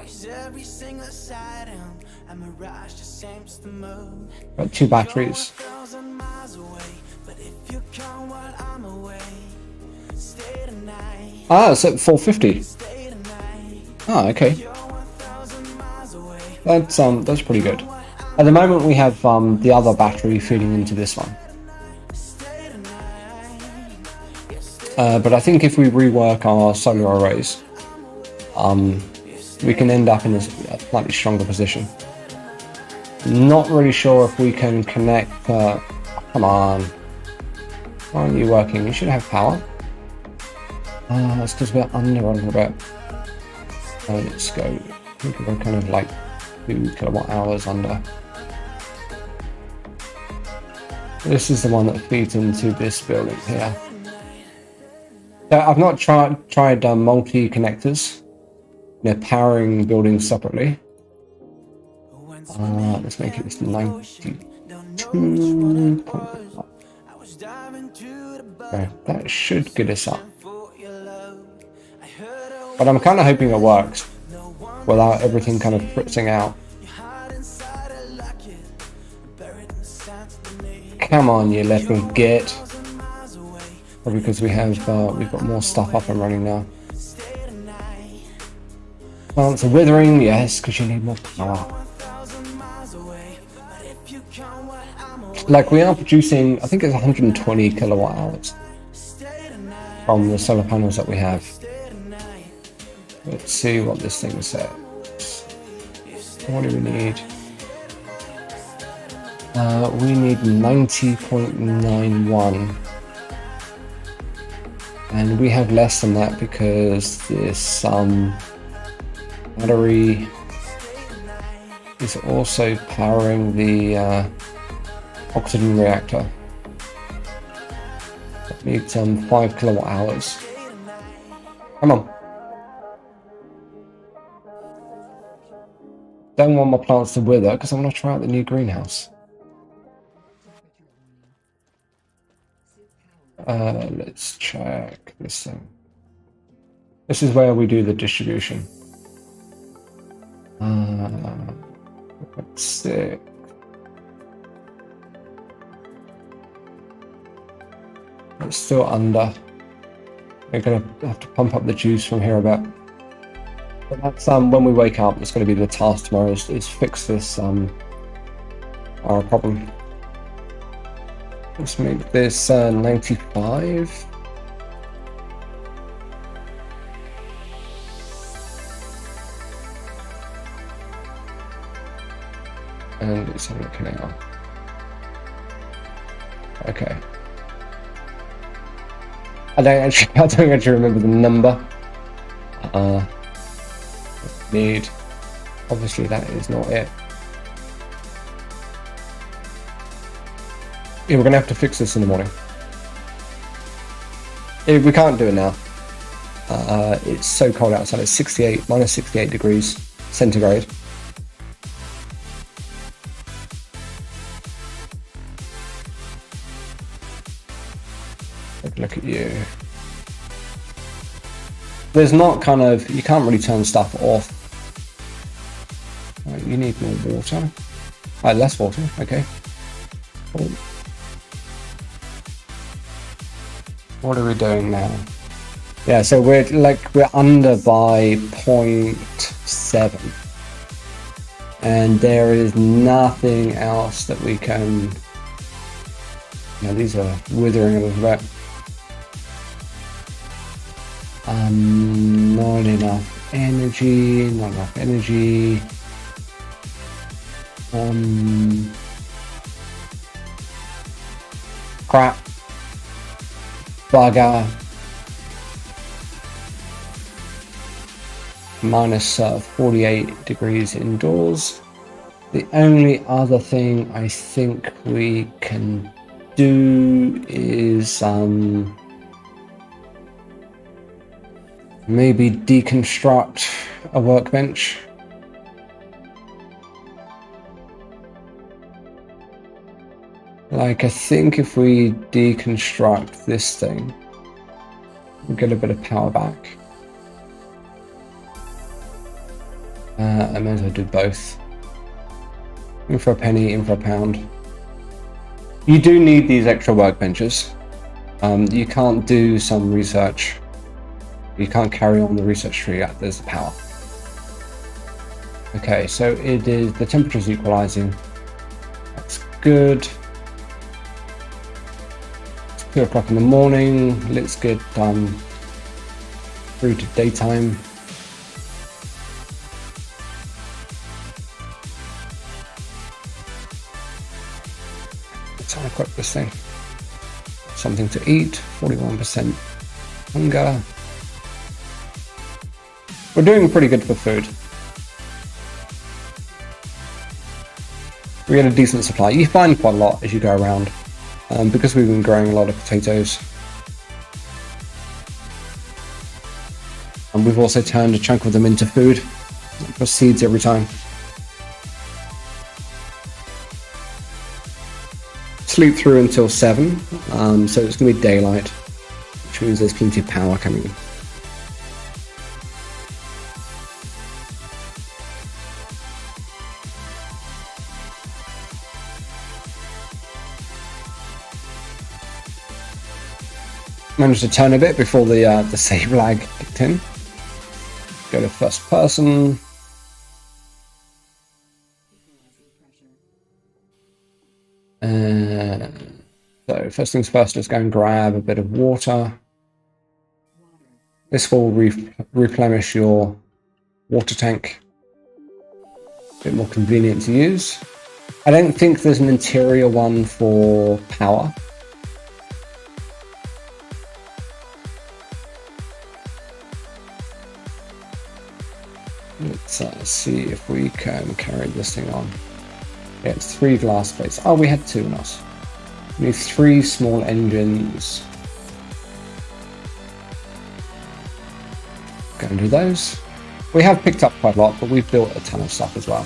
Got 2 batteries. Ah, it's at 450. Ah, okay. That's pretty good. At the moment we have the other battery feeding into this one. But I think if we rework our solar arrays, we can end up in a slightly stronger position. Not really sure if we can connect. Come on. Why aren't you working? You should have power. That's because we're under a little bit. Let's go. I think we're kind of like 2 kilowatt hours under. This is the one that feeds into this building here. So I've not tried multi-connectors, powering buildings separately. Let's make it 92.5. Okay, that should get us up. But I'm kind of hoping it works without everything kind of fritzing out. Come on, you little git. Probably because we've got more stuff up and running now. Plants are withering, yes, because you need more power. Like we are producing, I think it's 120 kilowatt hours from the solar panels that we have. Let's see what this thing says. What do we need? We need 90.91. And we have less than that because this battery is also powering the oxygen reactor. That needs 5 kilowatt hours. Come on. Don't want my plants to wither because I want to try out the new greenhouse. Let's check this thing. This is where we do the distribution. Let's see. It's still under. We're gonna have to pump up the juice from here a bit. But that's when we wake up, it's going to be the task tomorrow is fix this our problem. Let's make this 95. And let's have a look now. Okay. I don't actually remember the number. Need. Obviously, that is not it. Yeah, we're gonna have to fix this in the morning. Yeah, we can't do it now. It's so cold outside. It's minus 68 degrees centigrade. Take a look at you. There's not you can't really turn stuff off. Right, you need more water. Less water, okay. Cool. What are we doing now? Yeah, so we're under by 0.7. And there is nothing else that we can... these are withering a little bit. Not enough energy. Crap. Bugger. Minus 48 degrees indoors. The only other thing I think we can do is maybe deconstruct a workbench. I think if we deconstruct this thing, we'll get a bit of power back. I may as well do both. In for a penny, in for a pound. You do need these extra workbenches. You can't do some research. You can't carry on the research tree yet. There's the power. Okay, so it is the temperature's equalizing. That's good. It's 2 o'clock in the morning. Let's get through to daytime. Let's unequip this thing. Something to eat. 41% hunger. We're doing pretty good for food. We get a decent supply. You find quite a lot as you go around, because we've been growing a lot of potatoes. And we've also turned a chunk of them into food. For seeds every time. Sleep through until 7, so it's going to be daylight, which means there's plenty of power coming in. Managed to turn a bit before the save lag kicked in. Go to first person. So first things first, let's go and grab a bit of water. This will replenish your water tank. A bit more convenient to use. I don't think there's an interior one for power. Let's see if we can carry this thing on. Yeah, it's 3 glass plates. Oh, we had 2 in us. We need 3 small engines. Go and do those. We have picked up quite a lot, but we've built a ton of stuff as well.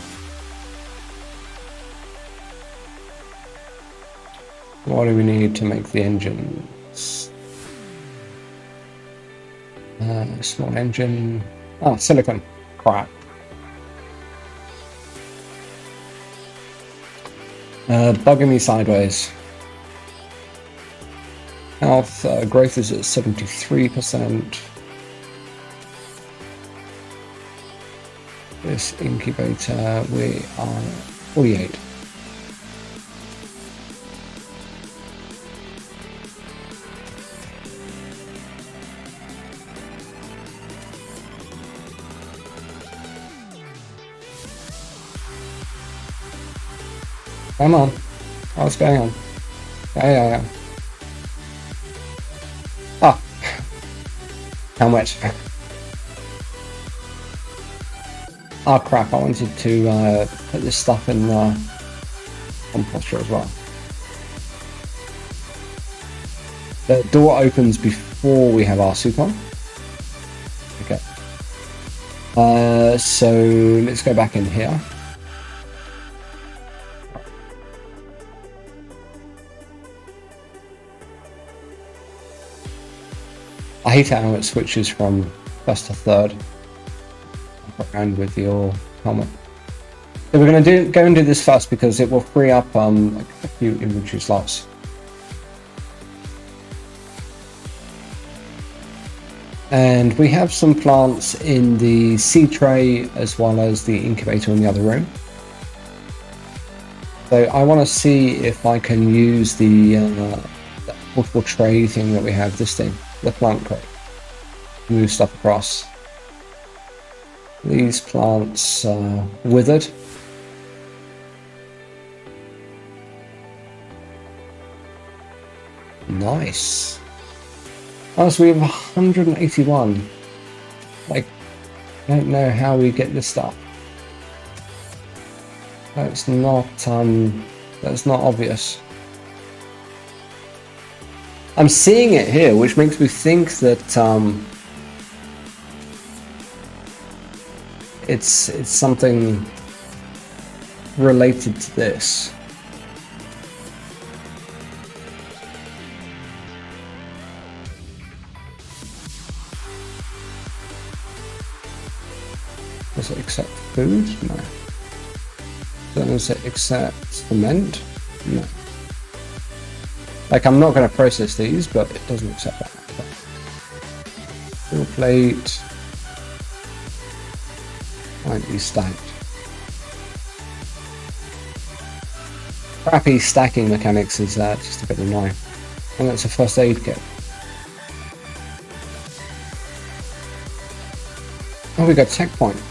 What do we need to make the engines? Small engine. Oh, silicon. Crap. Bugging me sideways. Health growth is at 73%. This incubator, we are 48. Come on. What's going on? Yeah. Oh. How much? Oh crap, I wanted to put this stuff in the composter as well. The door opens before we have our soup on. Okay. So let's go back in here. I hate how it switches from first to third. Around with your helmet. So we're going to go and do this first because it will free up a few inventory slots. And we have some plants in the seed tray as well as the incubator in the other room. So I want to see if I can use the portable tray thing that we have, this thing, the plant crate, move stuff across. These plants are withered. Nice. Oh, so we have 181. Like, I don't know how we get this stuff. That's not obvious. I'm seeing it here, which makes me think that it's something related to this. Does it accept food? No. Does it accept cement? No. Like, I'm not going to process these, but it doesn't accept that. Steel plate. Might be stacked. Crappy stacking mechanics is just a bit annoying. And that's a first aid kit. Oh, we got a checkpoint.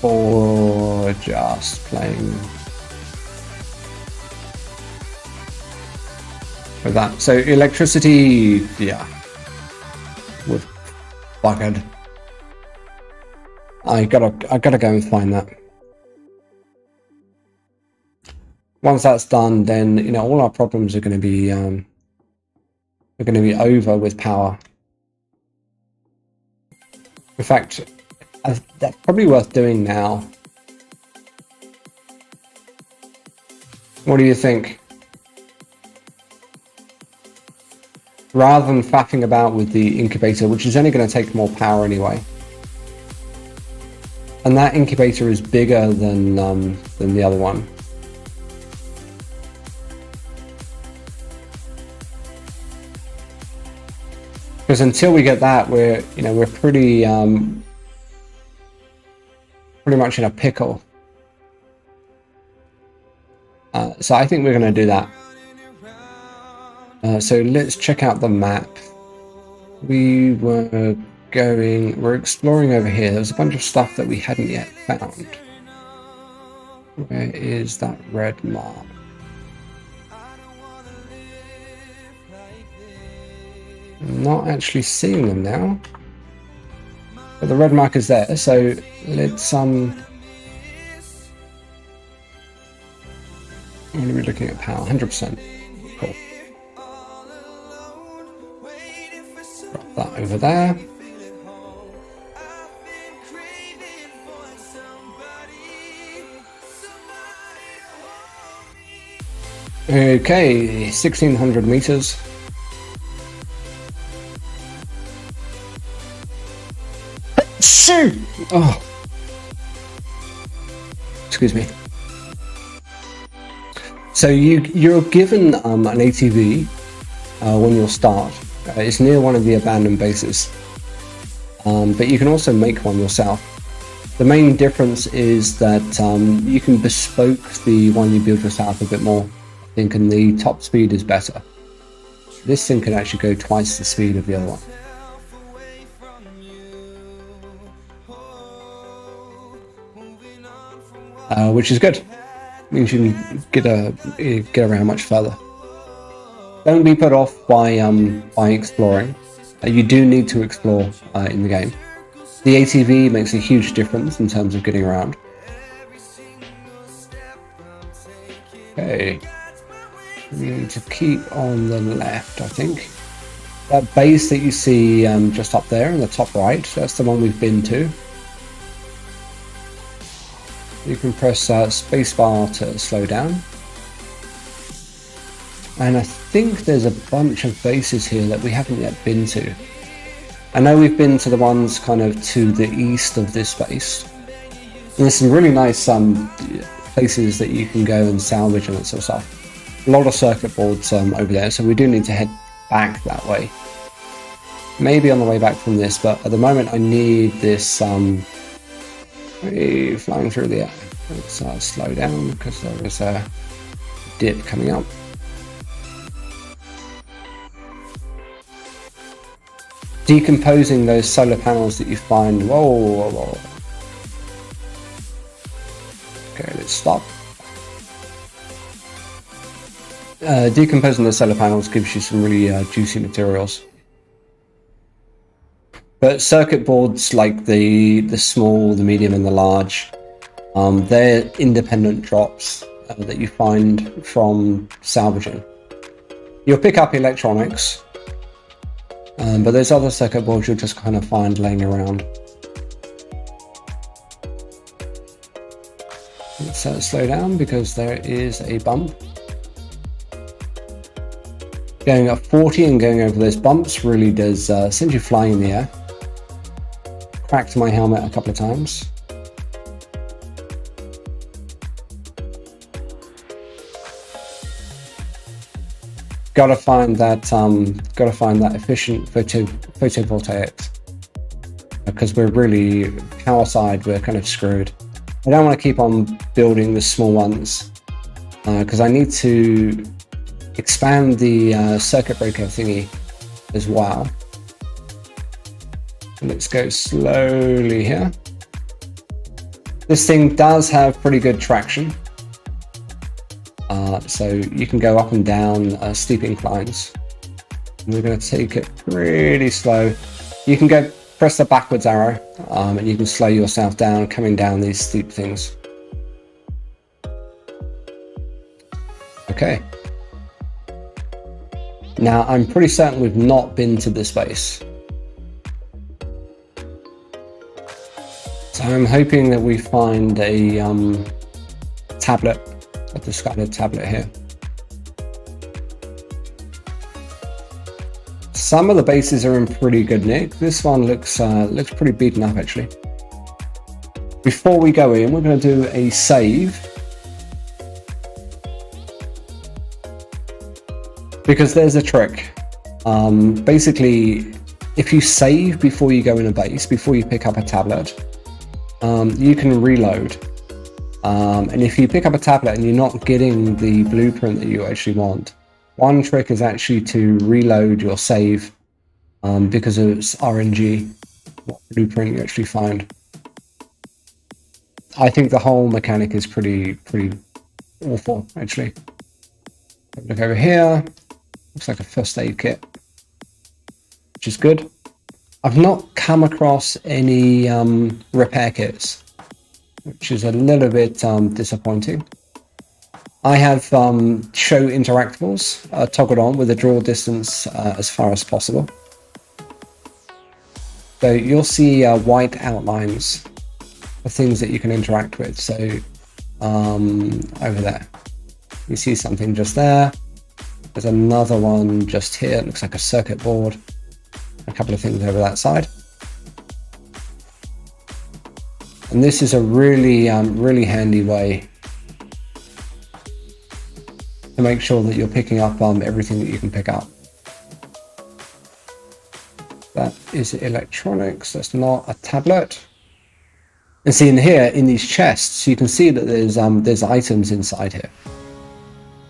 Or just playing with that. So electricity, yeah, with buggered. I gotta go and find that. Once that's done, then you know all our problems are going to be over with power. In fact, that's probably worth doing now. What do you think? Rather than faffing about with the incubator, which is only going to take more power anyway. And that incubator is bigger than the other one. Because until we get that, we're pretty much in a pickle. So I think we're going to do that. So let's check out the map. We're exploring over here. There's a bunch of stuff that we hadn't yet found. Where is that red mark? I'm not actually seeing them now. But the red mark is there, so let's What are we looking at power? 100%. Cool. Drop that over there. Okay, 1600 meters. Oh, excuse me. So you're given an ATV when you'll start. It's near one of the abandoned bases, but you can also make one yourself. The main difference is that you can bespoke the one you build yourself a bit more, I think, and the top speed is better. This thing can actually go twice the speed of the other one. Which is good. Means you can get around much further. Don't be put off by exploring. You do need to explore in the game. The ATV makes a huge difference in terms of getting around. Okay, we need to keep on the left, I think. That base that you see just up there in the top right, that's the one we've been to. You can press spacebar to slow down. And I think there's a bunch of bases here that we haven't yet been to. I know we've been to the ones kind of to the east of this base. And there's some really nice places that you can go and salvage and that sort of stuff. A lot of circuit boards over there, so we do need to head back that way. Maybe on the way back from this, but at the moment I need this flying through the air. Let's slow down because there is a dip coming up. Decomposing those solar panels that you find. Whoa. Okay, let's stop. Decomposing the solar panels gives you some really juicy materials. But circuit boards like the small, the medium, and the large, they're independent drops that you find from salvaging. You'll pick up electronics, but those other circuit boards you'll just kind of find laying around. Let's slow down because there is a bump. Going up 40 and going over those bumps really does send you flying in the air. Cracked my helmet a couple of times. Gotta find that efficient photovoltaics, because we're really power side, we're kind of screwed. I don't want to keep on building the small ones because I need to expand the circuit breaker thingy as well. Let's go slowly here. This thing does have pretty good traction. So you can go up and down steep inclines. And we're going to take it pretty slow. You can go press the backwards arrow and you can slow yourself down coming down these steep things. Okay. Now I'm pretty certain we've not been to this base. So I'm hoping that we find a tablet, a discarded tablet here. Some of the bases are in pretty good nick. This one looks pretty beaten up actually. Before we go in, we're going to do a save. Because there's a trick. Basically, if you save before you go in a base, before you pick up a tablet, you can reload. And if you pick up a tablet and you're not getting the blueprint that you actually want, one trick is actually to reload your save because of its RNG, what blueprint you actually find. I think the whole mechanic is pretty awful, actually. Look over here. Looks like a first aid kit, which is good. I've not come across any repair kits, which is a little bit disappointing. I have show interactables toggled on with a draw distance as far as possible. So you'll see white outlines of things that you can interact with. So over there, you see something just there. There's another one just here. It looks like a circuit board. A couple of things over that side. And this is a really handy way to make sure that you're picking up everything that you can pick up. That is electronics. That's not a tablet. And see in here, in these chests, you can see that there's items inside here.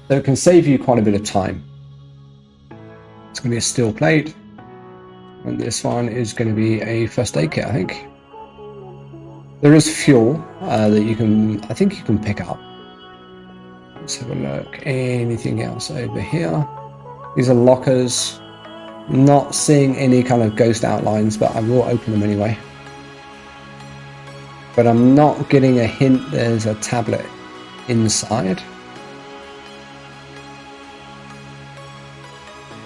So it can save you quite a bit of time. It's going to be a steel plate. And this one is going to be a first aid kit, I think. There is fuel that I think you can pick up. Let's have a look. Anything else over here? These are lockers. Not seeing any kind of ghost outlines, but I will open them anyway. But I'm not getting a hint there's a tablet inside.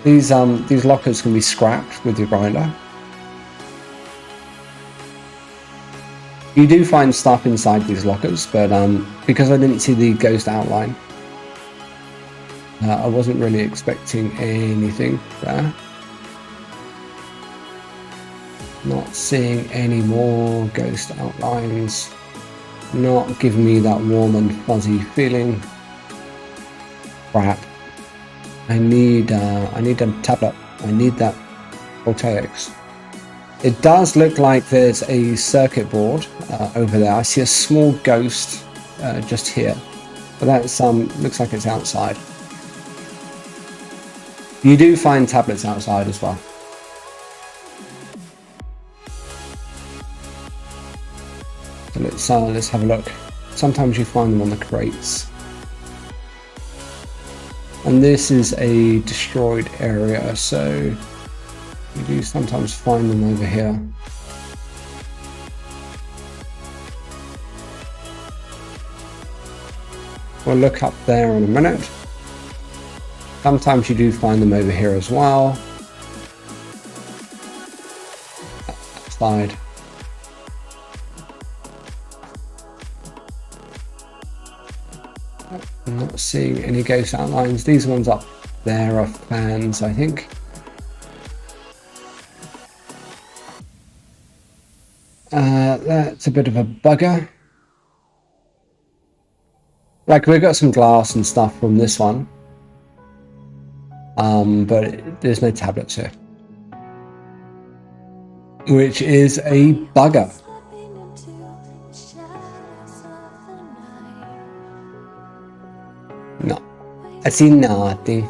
These lockers can be scrapped with your grinder. You do find stuff inside these lockers, but because I didn't see the ghost outline, I wasn't really expecting anything there. Not seeing any more ghost outlines. Not giving me that warm and fuzzy feeling. Crap. I need a tablet. I need that voltaics. It does look like there's a circuit board over there. I see a small ghost just here, but that's looks like it's outside. You do find tablets outside as well. So let's have a look. Sometimes you find them on the crates. And this is a destroyed area, so you do sometimes find them over here. We'll look up there in a minute. Sometimes you do find them over here as well. That side. I'm not seeing any ghost outlines. These ones up there are fans, I think. That's a bit of a bugger. Like, we've got some glass and stuff from this one. But there's no tablets here. Which is a bugger. No, I see nothing.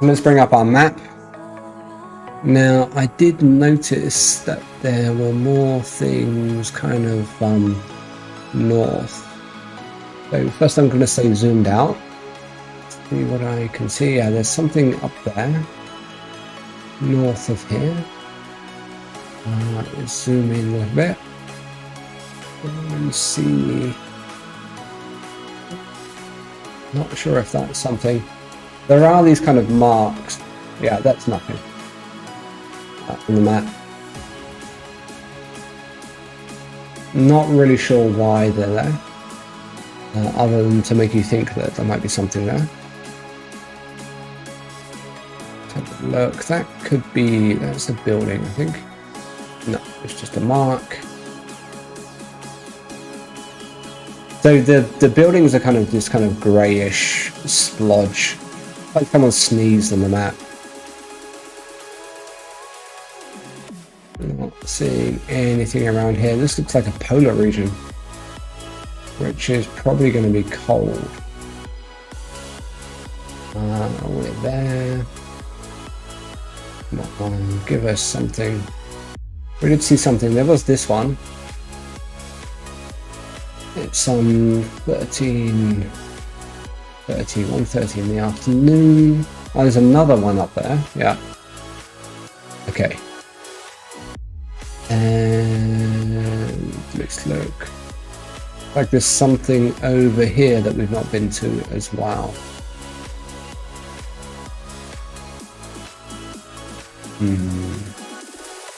Let's bring up our map. Now, I did notice that there were more things kind of north. So first I'm going to say zoomed out. See what I can see. Yeah, there's something up there, north of here. Let's zoom in a little bit and see. Not sure if that's something. There are these kind of marks. Yeah, that's nothing. On the map. Not really sure why they're there, other than to make you think that there might be something there. Take a look. That could be. That's a building, I think. No, it's just a mark. So the buildings are kind of this kind of greyish splodge, like someone sneezed on the map. Not seeing anything around here. This looks like a polar region, which is probably going to be cold. We're there. Come on, give us something. We did see something. There was this one. It's 1:30 in the afternoon. Oh, there's another one up there. Yeah. Okay. And let's look. Like there's something over here that we've not been to as well.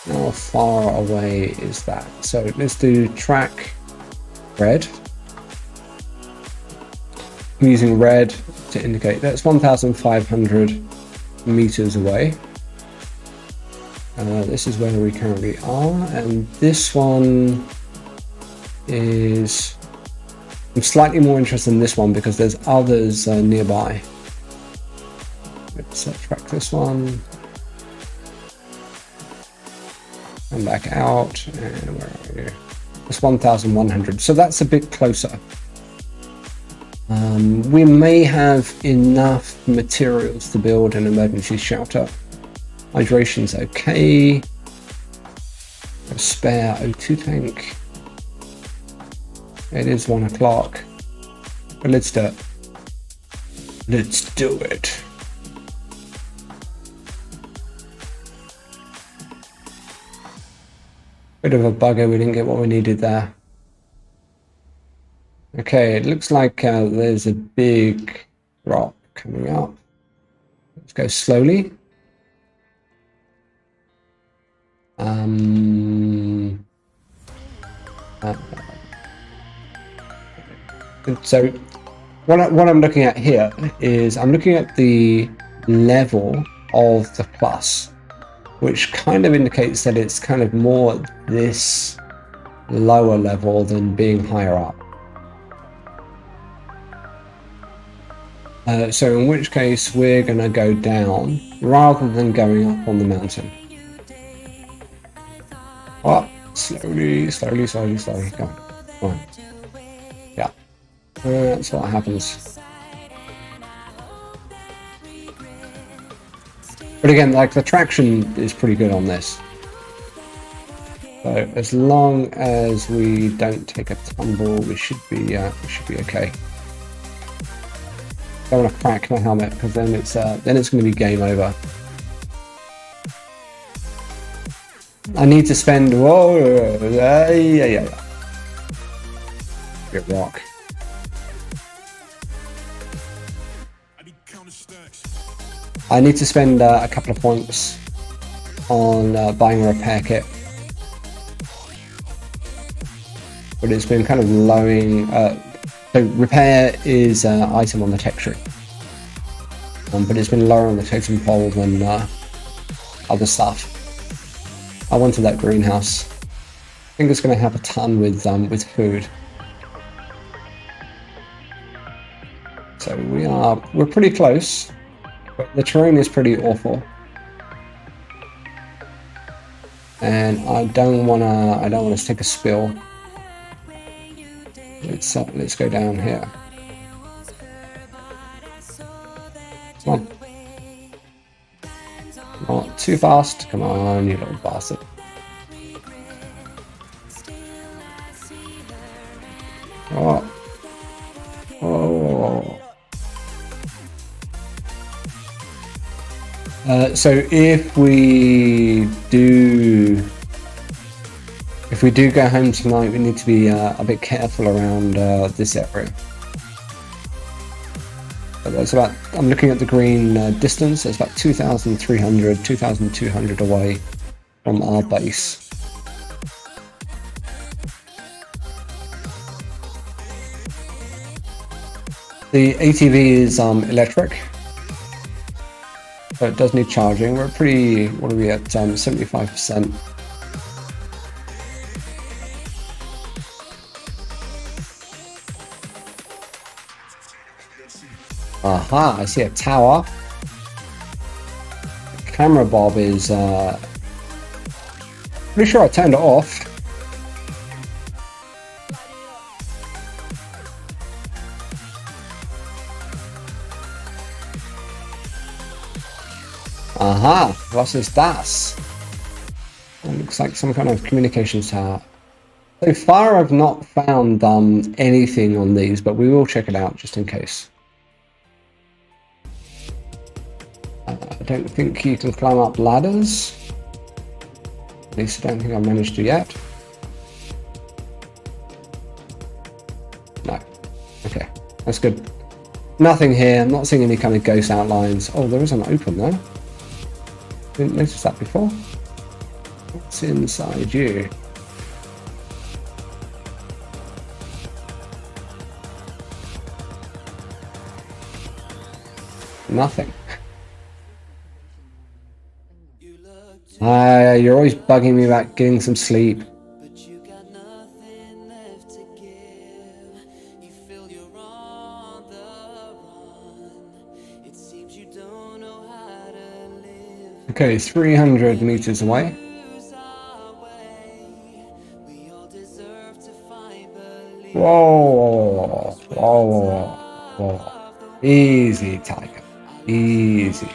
How far away is that? So let's do track red. I'm using red to indicate that's 1,500 meters away. This is where we currently are, and this one is. I'm slightly more interested in this one because there's others nearby. Let's track this one. Come back out, and where are you? It's 1,100, so that's a bit closer. We may have enough materials to build an emergency shelter. Hydration's okay. A spare O2 tank. It is 1 o'clock, but let's do it. Let's do it. Bit of a bugger, we didn't get what we needed there. Okay, it looks like there's a big rock coming up. Let's go slowly. So what I'm looking at here is I'm looking at the level of the plus, which kind of indicates that it's kind of more this lower level than being higher up. So in which case we're going to go down rather than going up on the mountain. Oh, slowly. Come on. Yeah, that's what happens. But again, like the traction is pretty good on this. So as long as we don't take a tumble, we should be okay. Don't want to crack my helmet because then it's going to be game over. I need to spend yeah. Good rock. I need to spend a couple of points on buying a repair kit, but it's been kind of lowing. So repair is an item on the tech tree, but it's been lower on the totem pole than other stuff. I wanted that greenhouse. I think it's going to have a ton with food. So we're pretty close, but the terrain is pretty awful, and I don't wanna take a spill. Let's go down here. Come on. Not too fast. Come on, you little bastard. Oh. So if we do go home tonight, we need to be a bit careful around this area. But that's about, I'm looking at the green distance, it's about 2,300, 2,200 away from our base. The ATV is electric, so it does need charging. We're pretty, what are we at, 75%. Aha, I see a tower. The camera bob is, pretty sure I turned it off. Aha, was ist das? It looks like some kind of communications tower. So far I've not found anything on these, but we will check it out just in case. I don't think you can climb up ladders. At least I don't think I've managed to yet. No. Okay, that's good. Nothing here. I'm not seeing any kind of ghost outlines. Oh, there is an open there. Didn't notice that before. What's inside you? Nothing. You're always bugging me about getting some sleep. Okay, 300 meters away. Whoa, whoa, whoa. Easy, Tiger. Easy.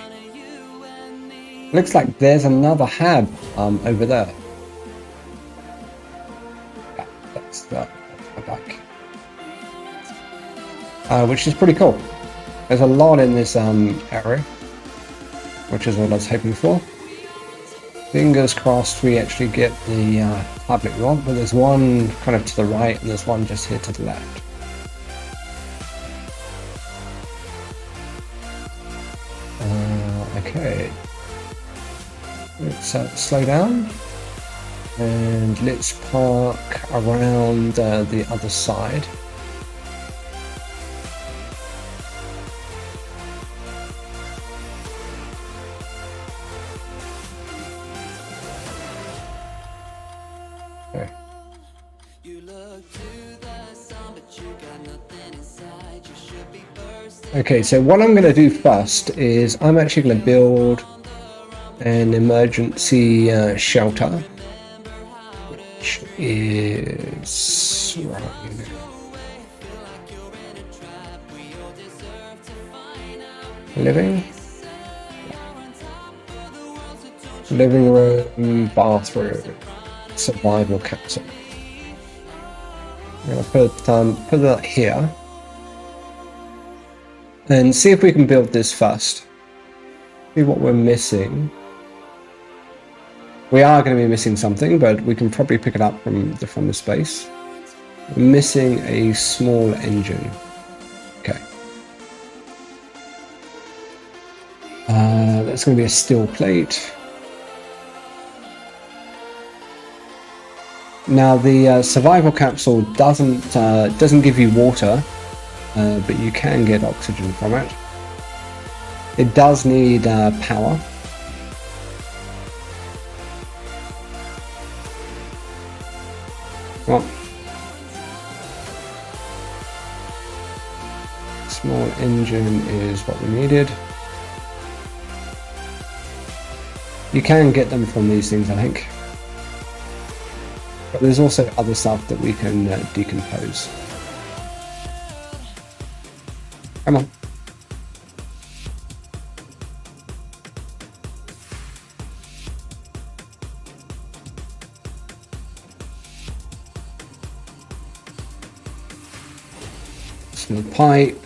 Looks like there's another hab over there. Yeah, that's the back. Which is pretty cool. There's a lot in this area, which is what I was hoping for. Fingers crossed we actually get the tablet we want, but there's one kind of to the right and there's one just here to the left. Okay, let's slow down and let's park around the other side. Okay. Okay, so what I'm going to do first is I'm actually going to build an emergency shelter, which is living room, bathroom, survival capsule. I'm going to put that here and see if we can build this first. See what we're missing. We are going to be missing something, but we can probably pick it up from the space. We're missing a small engine. Okay. That's going to be a steel plate. Now the survival capsule doesn't give you water, but you can get oxygen from it. It does need power. Well, small engine is what we needed. You can get them from these things, I think. But there's also other stuff that we can decompose. Come on. Small pipe.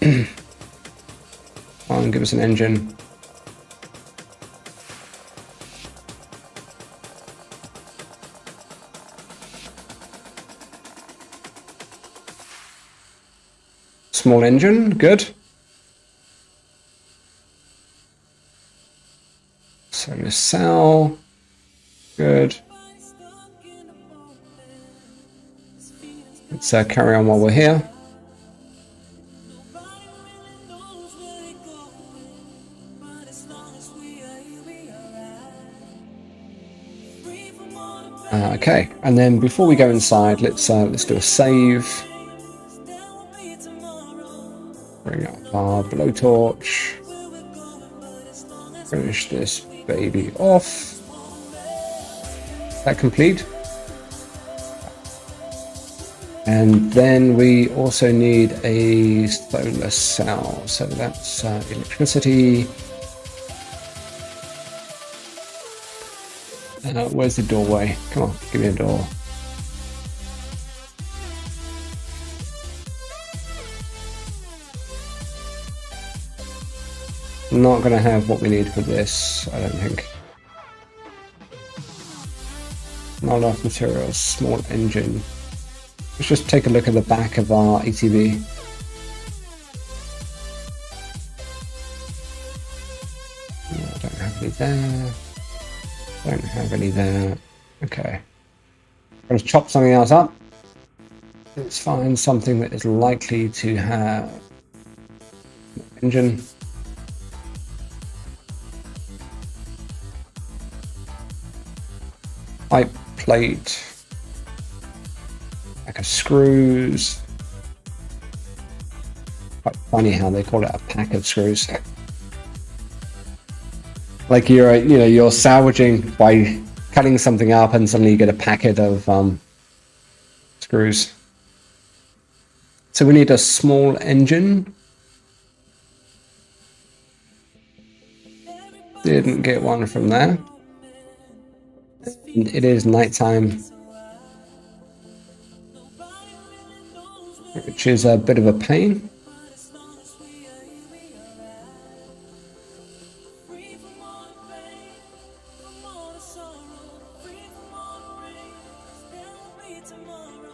Come on, give us an engine. Small engine, good. So missile, good. Let's carry on while we're here. Okay, and then before we go inside, let's do a save. Bring up our blowtorch. Finish this baby off. Is that complete? And then we also need a solar cell. So that's electricity. Where's the doorway? Come on, give me a door. Not going to have what we need for this, I don't think. Not enough materials, small engine. Let's just take a look at the back of our ATV. No, I don't have any there. Don't have any there. Okay. I'm going to chop something else up. Let's find something that is likely to have engine. Pipe plate. Pack of screws. Quite funny how they call it a pack of screws. Like you're salvaging by cutting something up and suddenly you get a packet of screws. So we need a small engine. Didn't get one from there. And it is nighttime, which is a bit of a pain.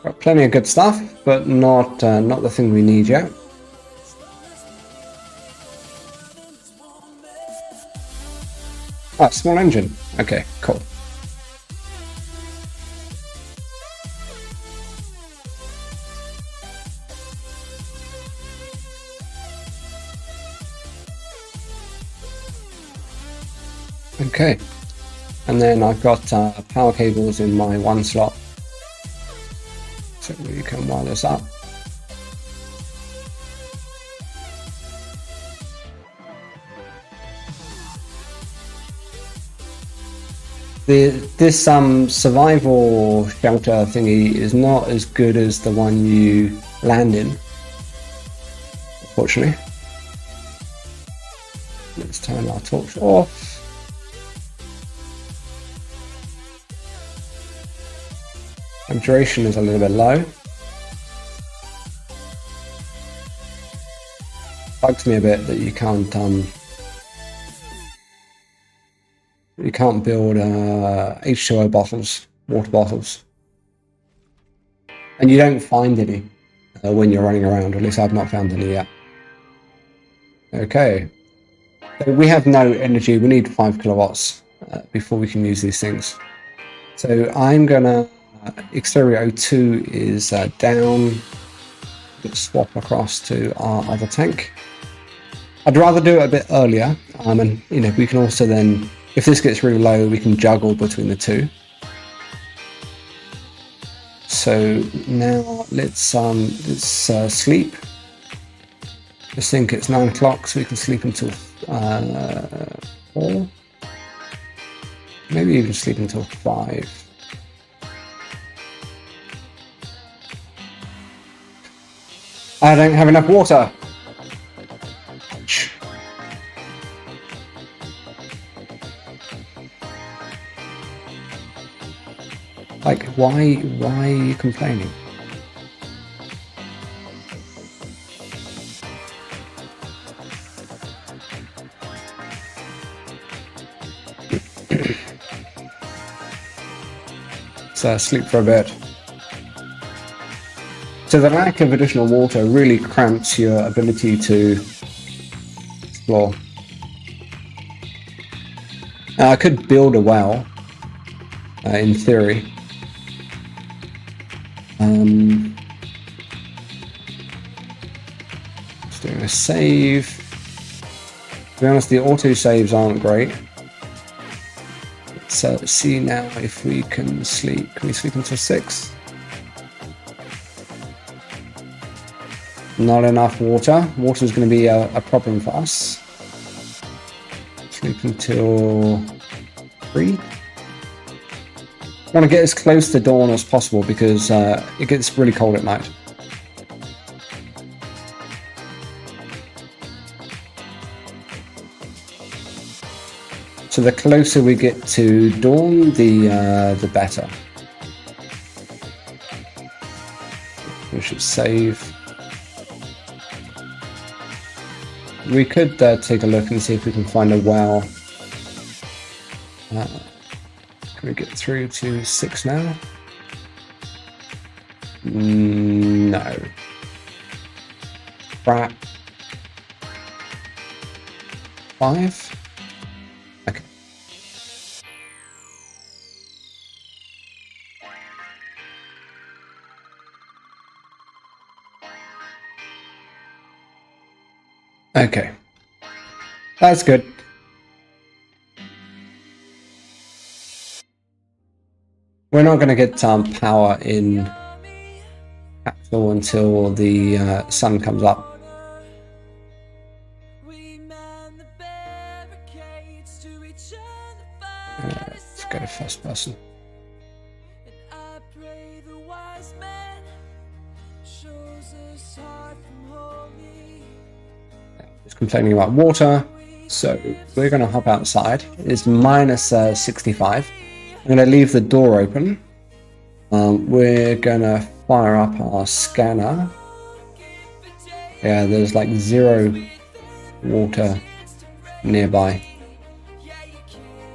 Got plenty of good stuff, but not the thing we need yet. Oh, small engine. Okay, cool. Okay, and then I've got power cables in my one slot, so we can wire this up. This survival shelter thingy is not as good as the one you land in, unfortunately. Let's turn our torch off. And duration is a little bit low. Bugs me a bit that you can't build H2O bottles, water bottles, and you don't find any when you're running around. At least I've not found any yet. Okay, so we have no energy. We need 5 kilowatts before we can use these things. So I'm gonna exterior O2 is down. Let's swap across to our other tank. I'd rather do it a bit earlier, and you know, we can also then, if this gets really low, we can juggle between the two. So now let's sleep. Just think it's 9 o'clock, so we can sleep until 4. Maybe even sleep until 5. I don't have enough water. Ouch. Like, why are you complaining? So sleep for a bit. So the lack of additional water really cramps your ability to explore. I could build a well, in theory. Just doing a save. To be honest, the auto saves aren't great. Let's see now if we can sleep. Can we sleep until 6? Not enough water. Water is going to be a problem for us. Sleep until 3. I want to get as close to dawn as possible because it gets really cold at night. So the closer we get to dawn, the better. We should save. We could take a look and see if we can find a well. Can we get through to 6 now? No. Crap. 5? Okay. Okay. That's good. We're not going to get power in capital until the sun comes up. Let's go to first person. Just complaining about water, so we're going to hop outside. It's minus 65. I'm going to leave the door open. We're going to fire up our scanner. Yeah, there's like 0 water nearby.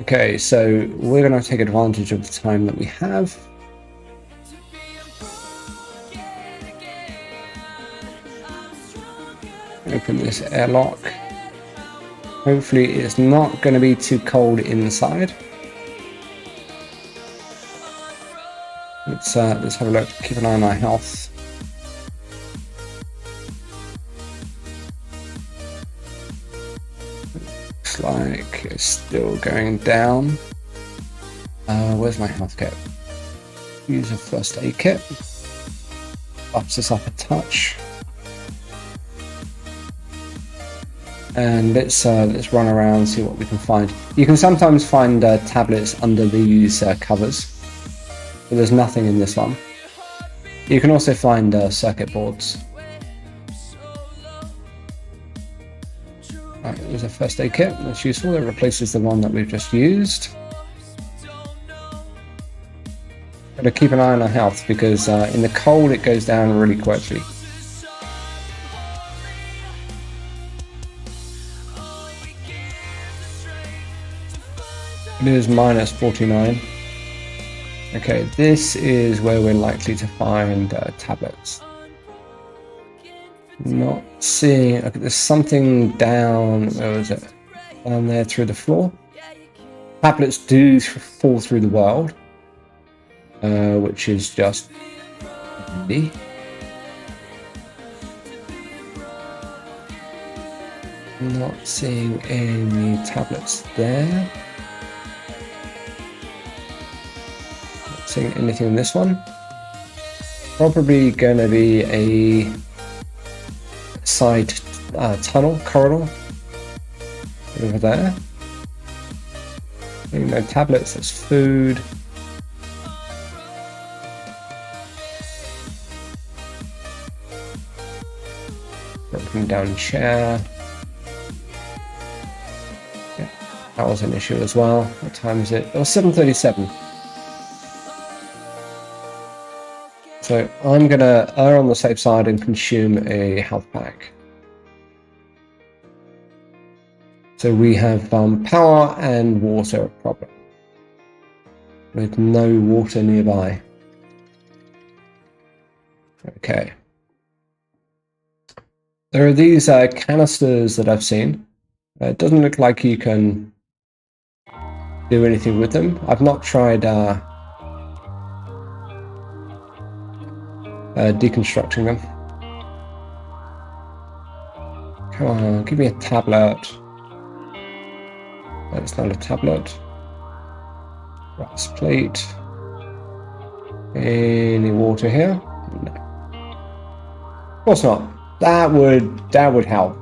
Okay, so we're going to take advantage of the time that we have. Open this airlock. Hopefully it's not going to be too cold inside. Let's have a look. Keep an eye on our health. Looks like it's still going down. Where's my health kit? Use a first aid kit. Ups us up a touch. And let's run around, see what we can find. You can sometimes find tablets under these covers, but there's nothing in this one. You can also find circuit boards. Right, there's a first aid kit. That's useful. It replaces the one that we've just used. Gotta keep an eye on our health because in the cold it goes down really quickly. It is minus 49. Okay, this is where we're likely to find tablets. Not seeing. Okay, there's something down. Where was it? Down there through the floor. Tablets do fall through the world, which is just handy. Not seeing any tablets there. Seeing anything in this one. Probably going to be a side tunnel corridor over there. No tablets, that's food. Broken down chair. Yeah, that was an issue as well. What time is it? Oh, 7:37. So I'm going to err on the safe side and consume a health pack. So we have power and water problem, with no water nearby. Okay. There are these canisters that I've seen. It doesn't look like you can do anything with them. I've not tried deconstructing them. Come on, give me a tablet. That's not a tablet. Brass plate. Any water here? No. Of course not. That would help.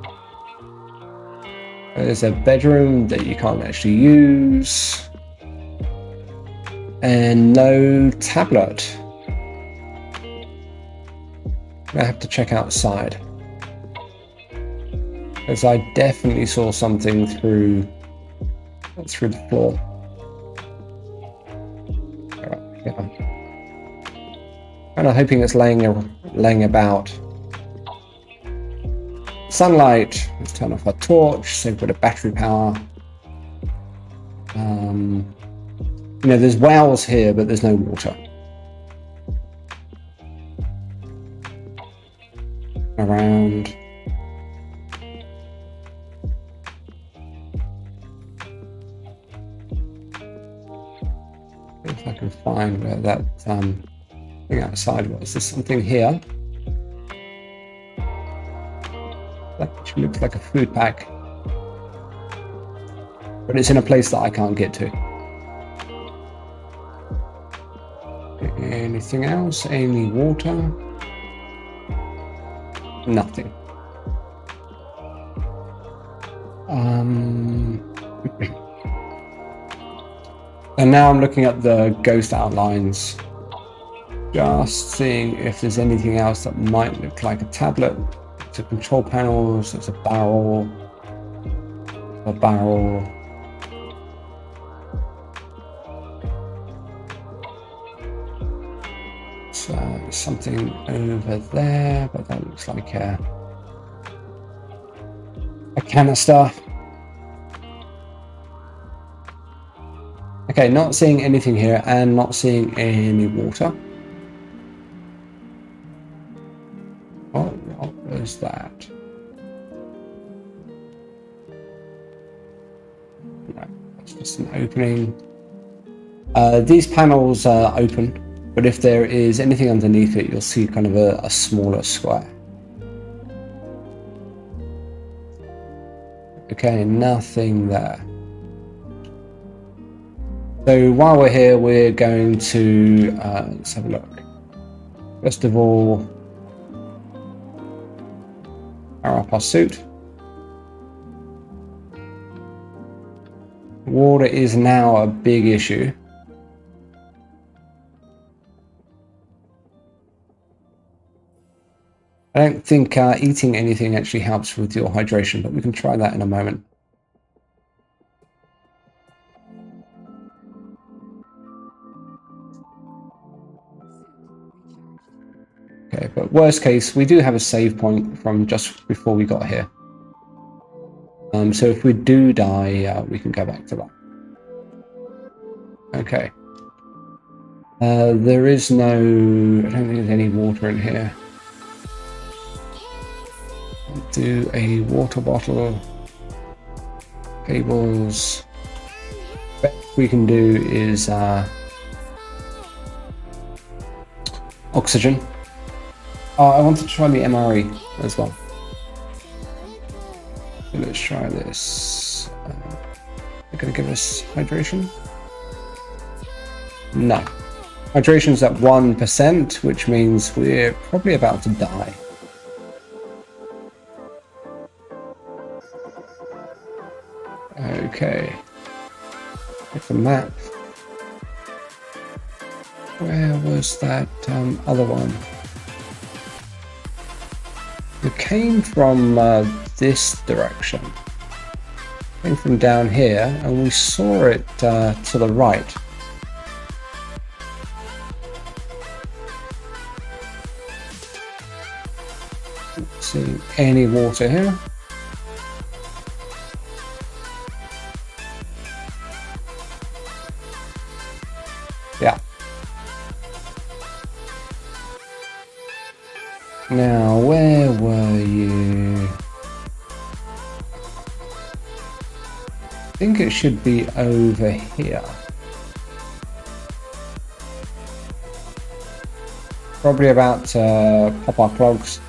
There's a bedroom that you can't actually use. And no tablet. I have to check outside, because I definitely saw something through the floor. Yeah. Kind of hoping it's laying about. Sunlight. Let's turn off our torch. Save a bit of battery power. You know, there's wells here, but there's no water. Around. If I can find where that thing outside was. There's something here. That actually looks like a food pack, but it's in a place that I can't get to. Anything else? Any water? Nothing. And now I'm looking at the ghost outlines, just seeing if there's anything else that might look like a tablet. So control panels, there's a barrel. So there's something over there, but that looks like a canister. Okay, not seeing anything here and not seeing any water. Oh, what was that? No, that's just an opening. These panels are open, but if there is anything underneath it, you'll see kind of a smaller square. Okay, nothing there. So while we're here, we're going to, let's have a look. First of all, power up our suit. Water is now a big issue. I don't think eating anything actually helps with your hydration, but we can try that in a moment. Okay, but worst case, we do have a save point from just before we got here. So if we do die, we can go back to that. Okay. There is no... I don't think there's any water in here. Do a water bottle. Cables. Best we can do is oxygen. Oh, I want to try the MRE as well. So let's try this. They're going to give us hydration? No. Hydration's at 1%, which means we're probably about to die. Okay. Get the map. Where was that other one? It came from this direction. It came from down here, and we saw it to the right. Don't see any water here. Yeah. Now, where were you? I think it should be over here. Probably about to pop our clogs.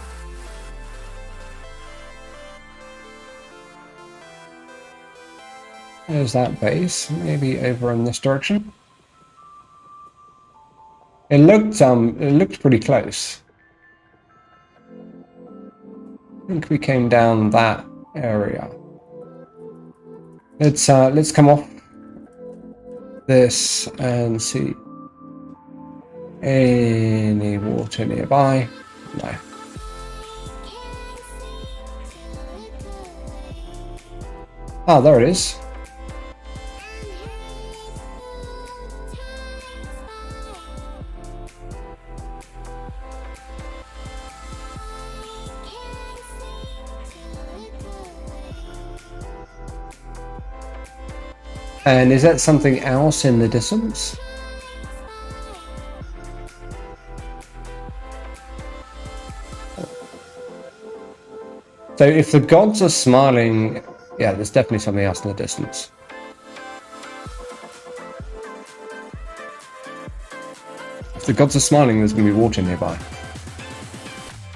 There's that base, maybe over in this direction. It looked pretty close. I think we came down that area. Let's come off this and see any water nearby. No. Ah, there it is. And is that something else in the distance? So if the gods are smiling, yeah, there's definitely something else in the distance. If the gods are smiling, there's going to be water nearby.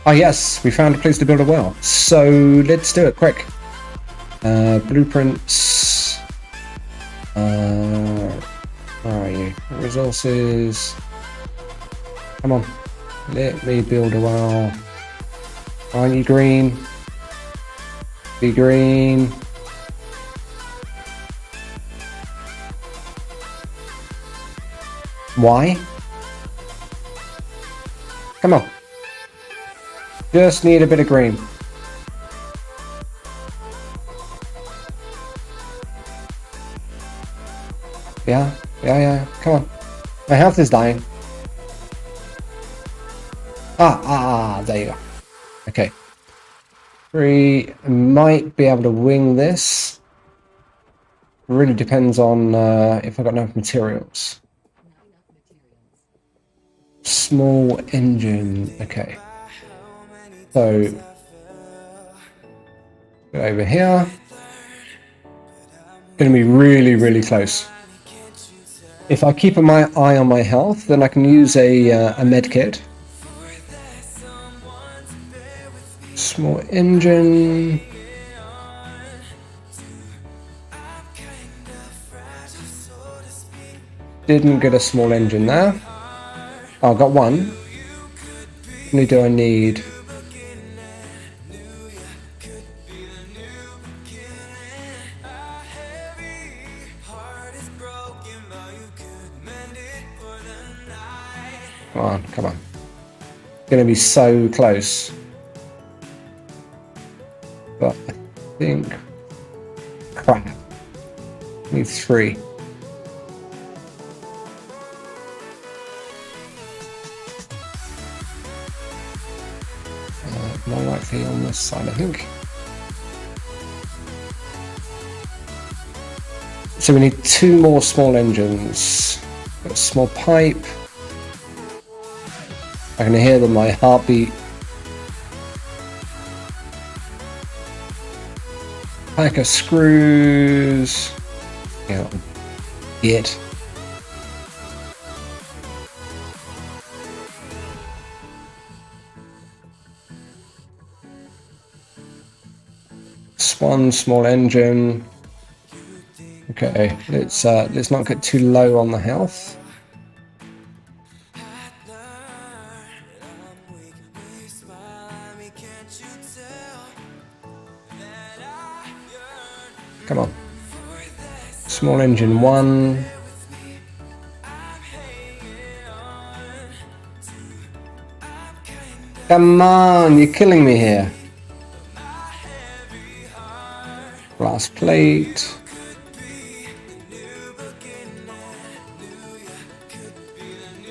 Ah, yes, we found a place to build a well. So let's do it quick. Blueprints. Where are you? Resources. Come on. Let me build a well. Aren't you green? Be green. Why? Come on. Just need a bit of green. Yeah. Come on. My health is dying. There you go. Okay. We might be able to wing this. really depends on if I've got enough materials. Small engine. Okay. So go over here. Going to be really, really close. If I keep my eye on my health, then I can use a med kit. Small engine. Didn't get a small engine there. Oh, I got one. How many do I need? Come on, come on. Gonna be so close. But I think... Crap. Need 3. More likely on this side, I think. So we need 2 more small engines. Got a small pipe. I can hear my heartbeat. Pack of screws. Yeah, get. One small engine. Okay, let's not get too low on the health. Come on. Small engine 1. Come on, you're killing me here. Glass plate.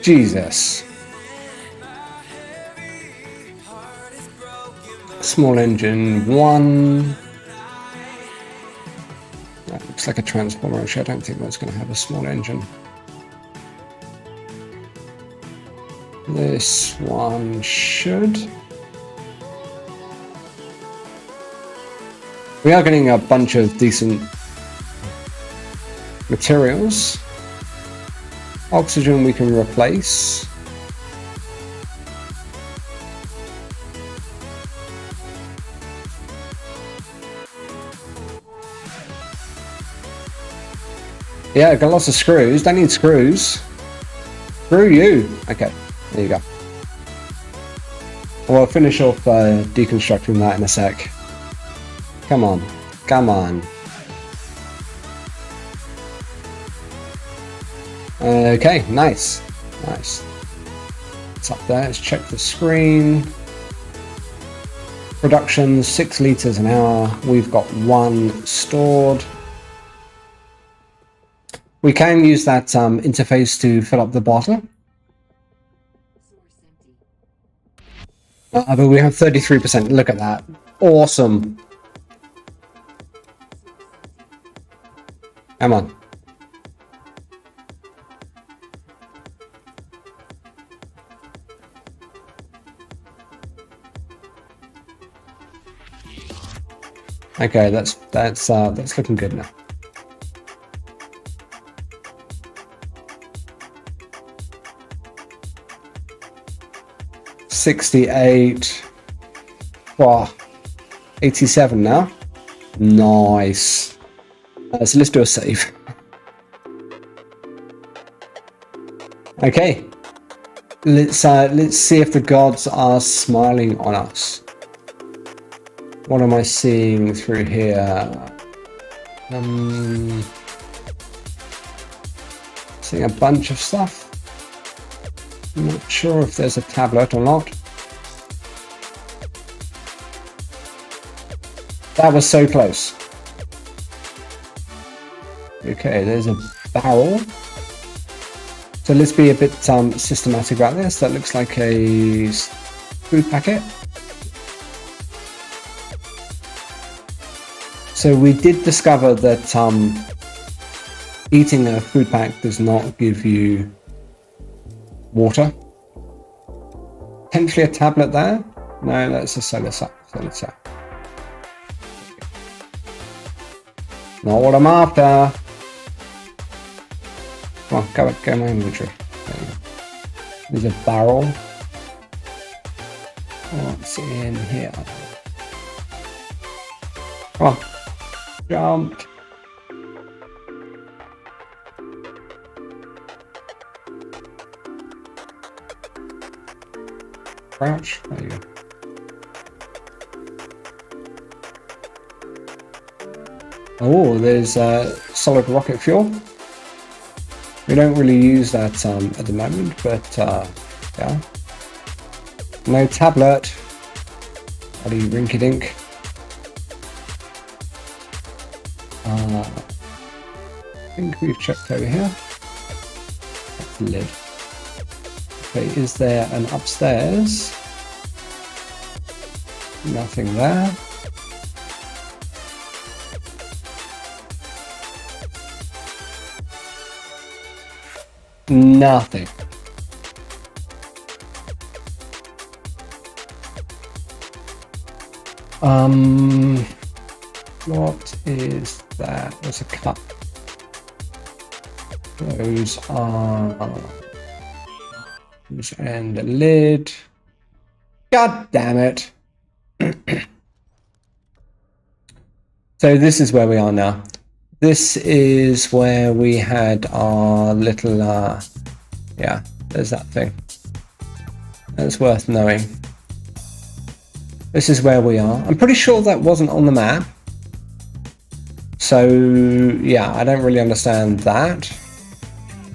Jesus. Small engine 1. That looks like a transformer. Actually, I don't think that's going to have a small engine. This one should. We are getting a bunch of decent materials. Oxygen we can replace. Yeah, got lots of screws. Don't need screws. Screw you. Okay, there you go. We'll finish off deconstructing that in a sec. Come on, come on. Okay, nice, nice. It's up there. Let's check the screen. Production 6 liters an hour. We've got 1 stored. We can use that interface to fill up the bottle. But we have 33%. Look at that. Awesome. Come on. Okay, that's looking good now. $68. Wow. 87 now. Nice. So let's do a save. Okay. Let's see if the gods are smiling on us. What am I seeing through here? Seeing a bunch of stuff. I'm not sure if there's a tablet or not. That was so close. Okay, there's a barrel. So let's be a bit systematic about this. That looks like a food packet. So we did discover that eating a food pack does not give you water. Potentially a tablet there. No, that's a solar cell. Not what I'm after. Come on, go in my inventory. There you go. There's a barrel. What's in here? Come on. Jumped. Crouch. There you go. Oh, there's solid rocket fuel. We don't really use that at the moment, but yeah. No tablet. Bloody rinky dink. I think we've checked over here. That's the lid. Okay, is there an upstairs? Nothing there. Nothing. What is that? There's a cup. Those are... and the lid. God damn it. So this is where we are now. This is where we had our little, yeah, there's that thing. That's worth knowing. This is where we are. I'm pretty sure that wasn't on the map. So, yeah, I don't really understand that.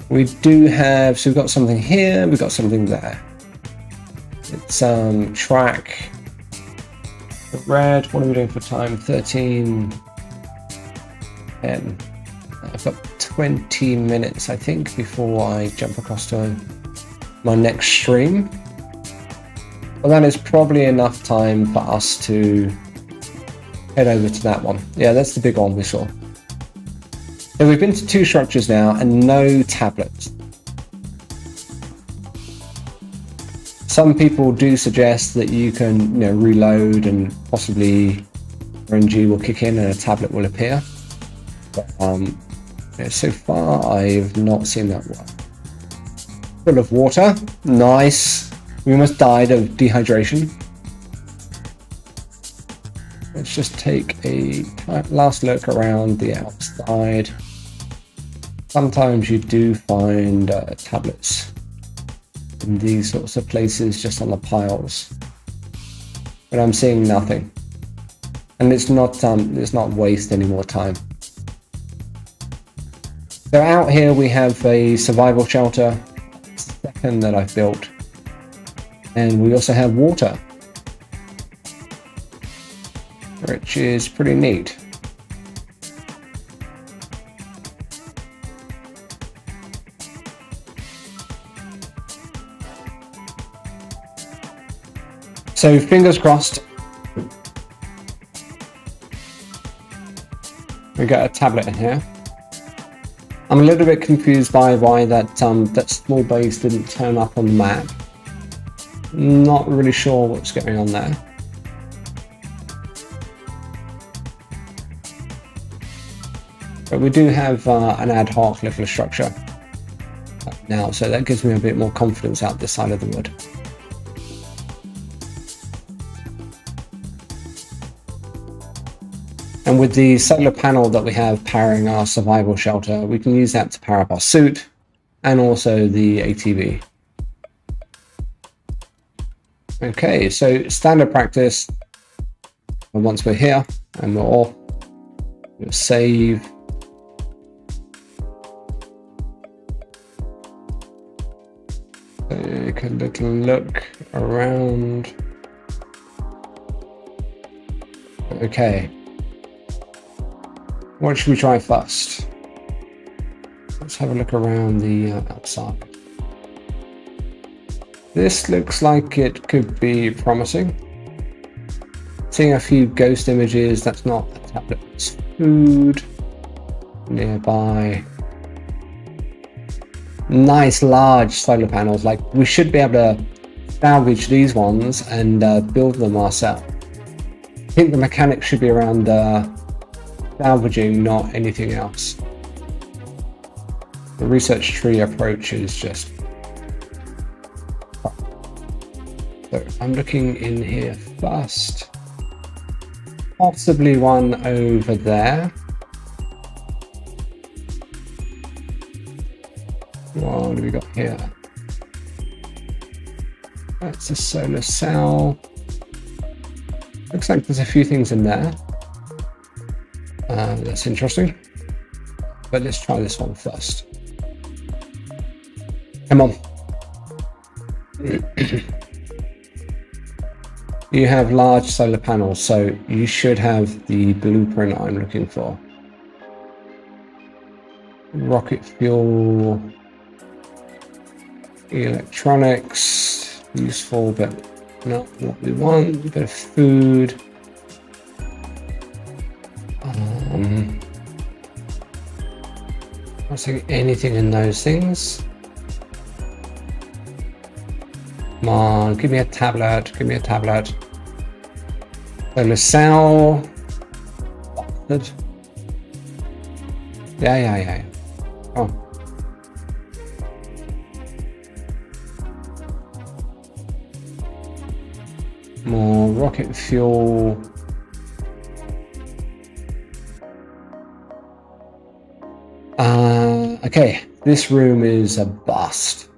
We do have, so we've got something here, we've got something there. It's track. Red, what are we doing for time? 13. 10. I've got 20 minutes, I think, before I jump across to my next stream. Well, that is probably enough time for us to head over to that one. Yeah, that's the big one we saw. So we've been to 2 structures now and no tablets. Some people do suggest that you can, you know, reload and possibly RNG will kick in and a tablet will appear. But yeah, so far I've not seen that one. Full of water, nice. We almost died of dehydration. Let's just take a last look around the outside. Sometimes you do find tablets in these sorts of places, just on the piles. But I'm seeing nothing, and it's not waste any more time. So out here we have a survival shelter, second that I've built, and we also have water, which is pretty neat. So fingers crossed, we got a tablet in here. I'm a little bit confused by why that small base didn't turn up on the map. Not really sure what's going on there. But we do have an ad hoc little structure now, so that gives me a bit more confidence out this side of the wood. And with the solar panel that we have powering our survival shelter, we can use that to power up our suit and also the ATV. Okay, so standard practice. And once we're here and we're off, we'll save. Take a little look around. Okay. What should we try first? Let's have a look around the outside. This looks like it could be promising. Seeing a few ghost images, that's not a tablet, it's food. Nearby. nice large solar panels. Like, we should be able to salvage these ones and build them ourselves. I think the mechanics should be around salvaging, not anything else. The research tree approach is just... So I'm looking in here first. Possibly one over there. What do we got here? That's a solar cell. Looks like there's a few things in there. That's interesting. But let's try this one first. Come on. You have large solar panels, so you should have the blueprint I'm looking for. Rocket fuel, electronics, useful, but not what we want. A bit of food. Not seeing anything in those things. Come on, give me a tablet, give me a tablet. Solar cell. Good. Yeah. Oh. More rocket fuel. Okay, this room is a bust.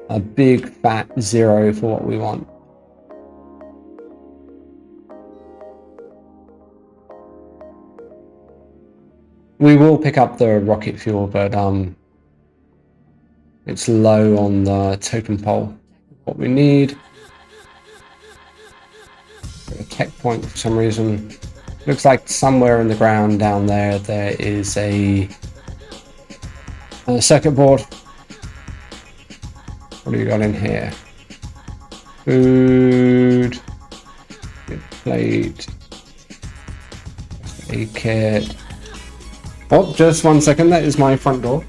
A big fat 0 for what we want. We will pick up the rocket fuel, but it's low on the totem pole. What we need. A tech point for some reason. Looks like somewhere in the ground down there, there is a circuit board. What do you got in here? Food, plate, a kit. Oh, just 1 second. That is my front door.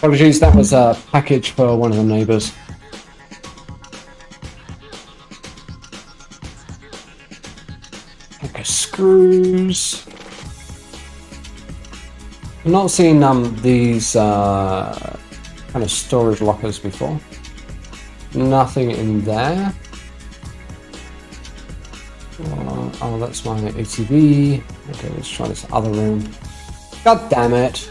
Apologies, that was a package for one of the neighbours. Okay, screws. I've not seen these kind of storage lockers before. Nothing in there. Oh, that's my ATV. Okay, let's try this other room. God damn it.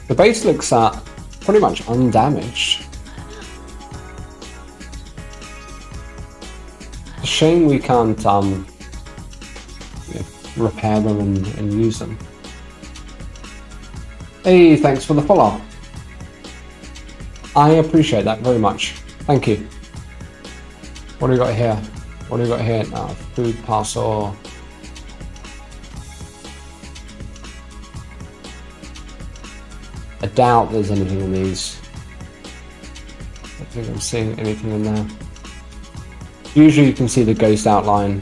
The base looks pretty much undamaged. It's a shame we can't repair them and use them. Hey, thanks for the follow. I appreciate that very much. Thank you. What do we got here? What do we got here? Food parcel. I doubt there's anything in these. I don't think I'm seeing anything in there. Usually you can see the ghost outline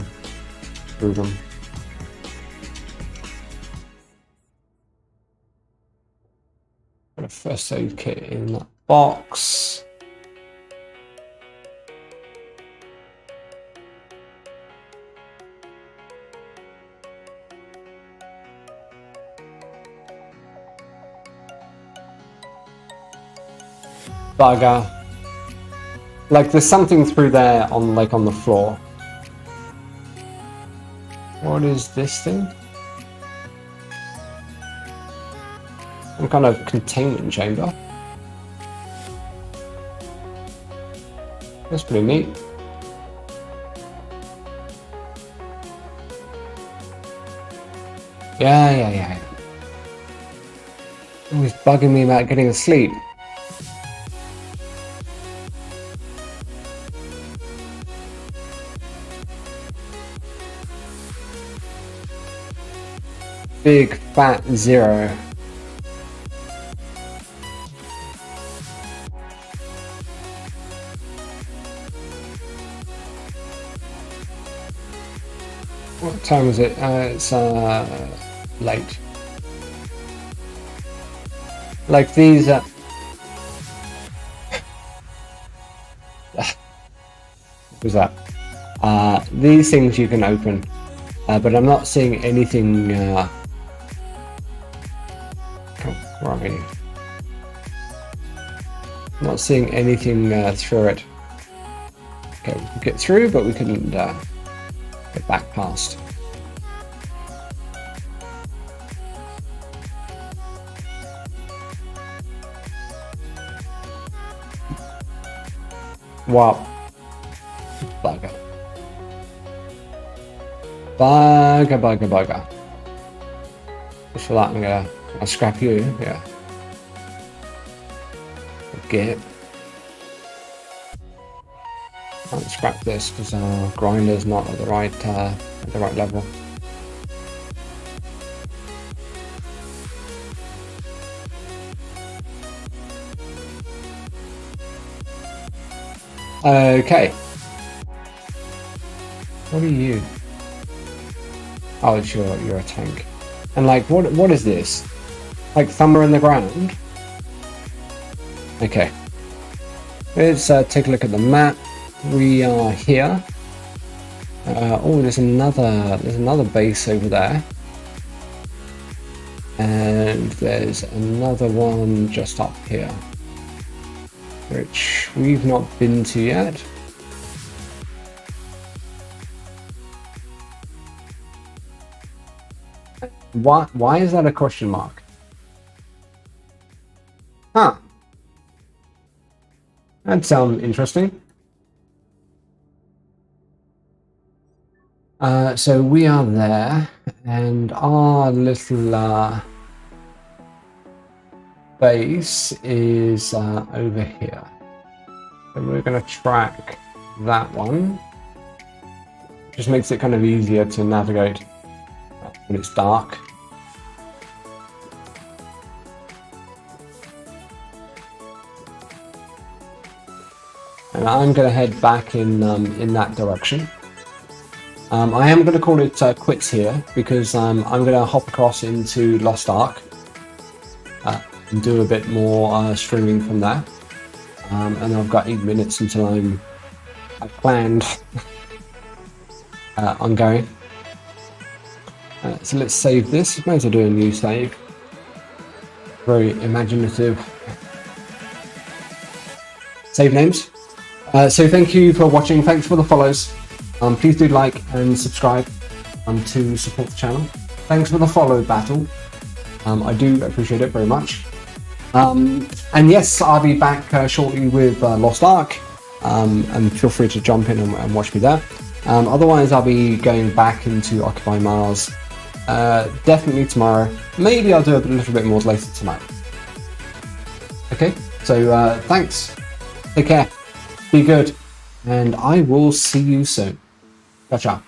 through them. Got a first aid kit in that box. Bugger. Like there's something through there on on the floor. What is this thing? Some kind of containment chamber. That's pretty neat. Yeah. Always bugging me about getting asleep. Big fat zero. What time is it? It's late. Like these what was that? These things you can open, but I'm not seeing anything. Where are we? Not seeing anything through it. Okay, we could get through, but we couldn't get back past. Wow. Bugger. Bugger. Just for that, I'll scrap you, yeah. Get. Can't scrap this because our grinder's not at the right level. Okay. What are you? Oh, it's you're a tank. And like, what is this? Like somewhere in the ground? Okay. Let's take a look at the map. We are here. Oh, there's another base over there. And there's another one just up here, which we've not been to yet. Why is that a question mark? Huh. That sounds interesting. So we are there, and our little base is over here. So we're going to track that one. Just makes it kind of easier to navigate when it's dark. And I'm going to head back in that direction. I am going to call it quits here because I'm going to hop across into Lost Ark and do a bit more streaming from there. And I've got 8 minutes until I've planned on going. So let's save this. Might as well do a new save. Very imaginative save names. So thank you for watching. Thanks for the follows. Please do like and subscribe to support the channel. Thanks for the follow battle. I do appreciate it very much. And yes, I'll be back shortly with Lost Ark. And feel free to jump in and watch me there. Otherwise, I'll be going back into Occupy Mars definitely tomorrow. Maybe I'll do a little bit more later tonight. Okay, so thanks. Take care. Be good. And I will see you soon. Ciao, ciao.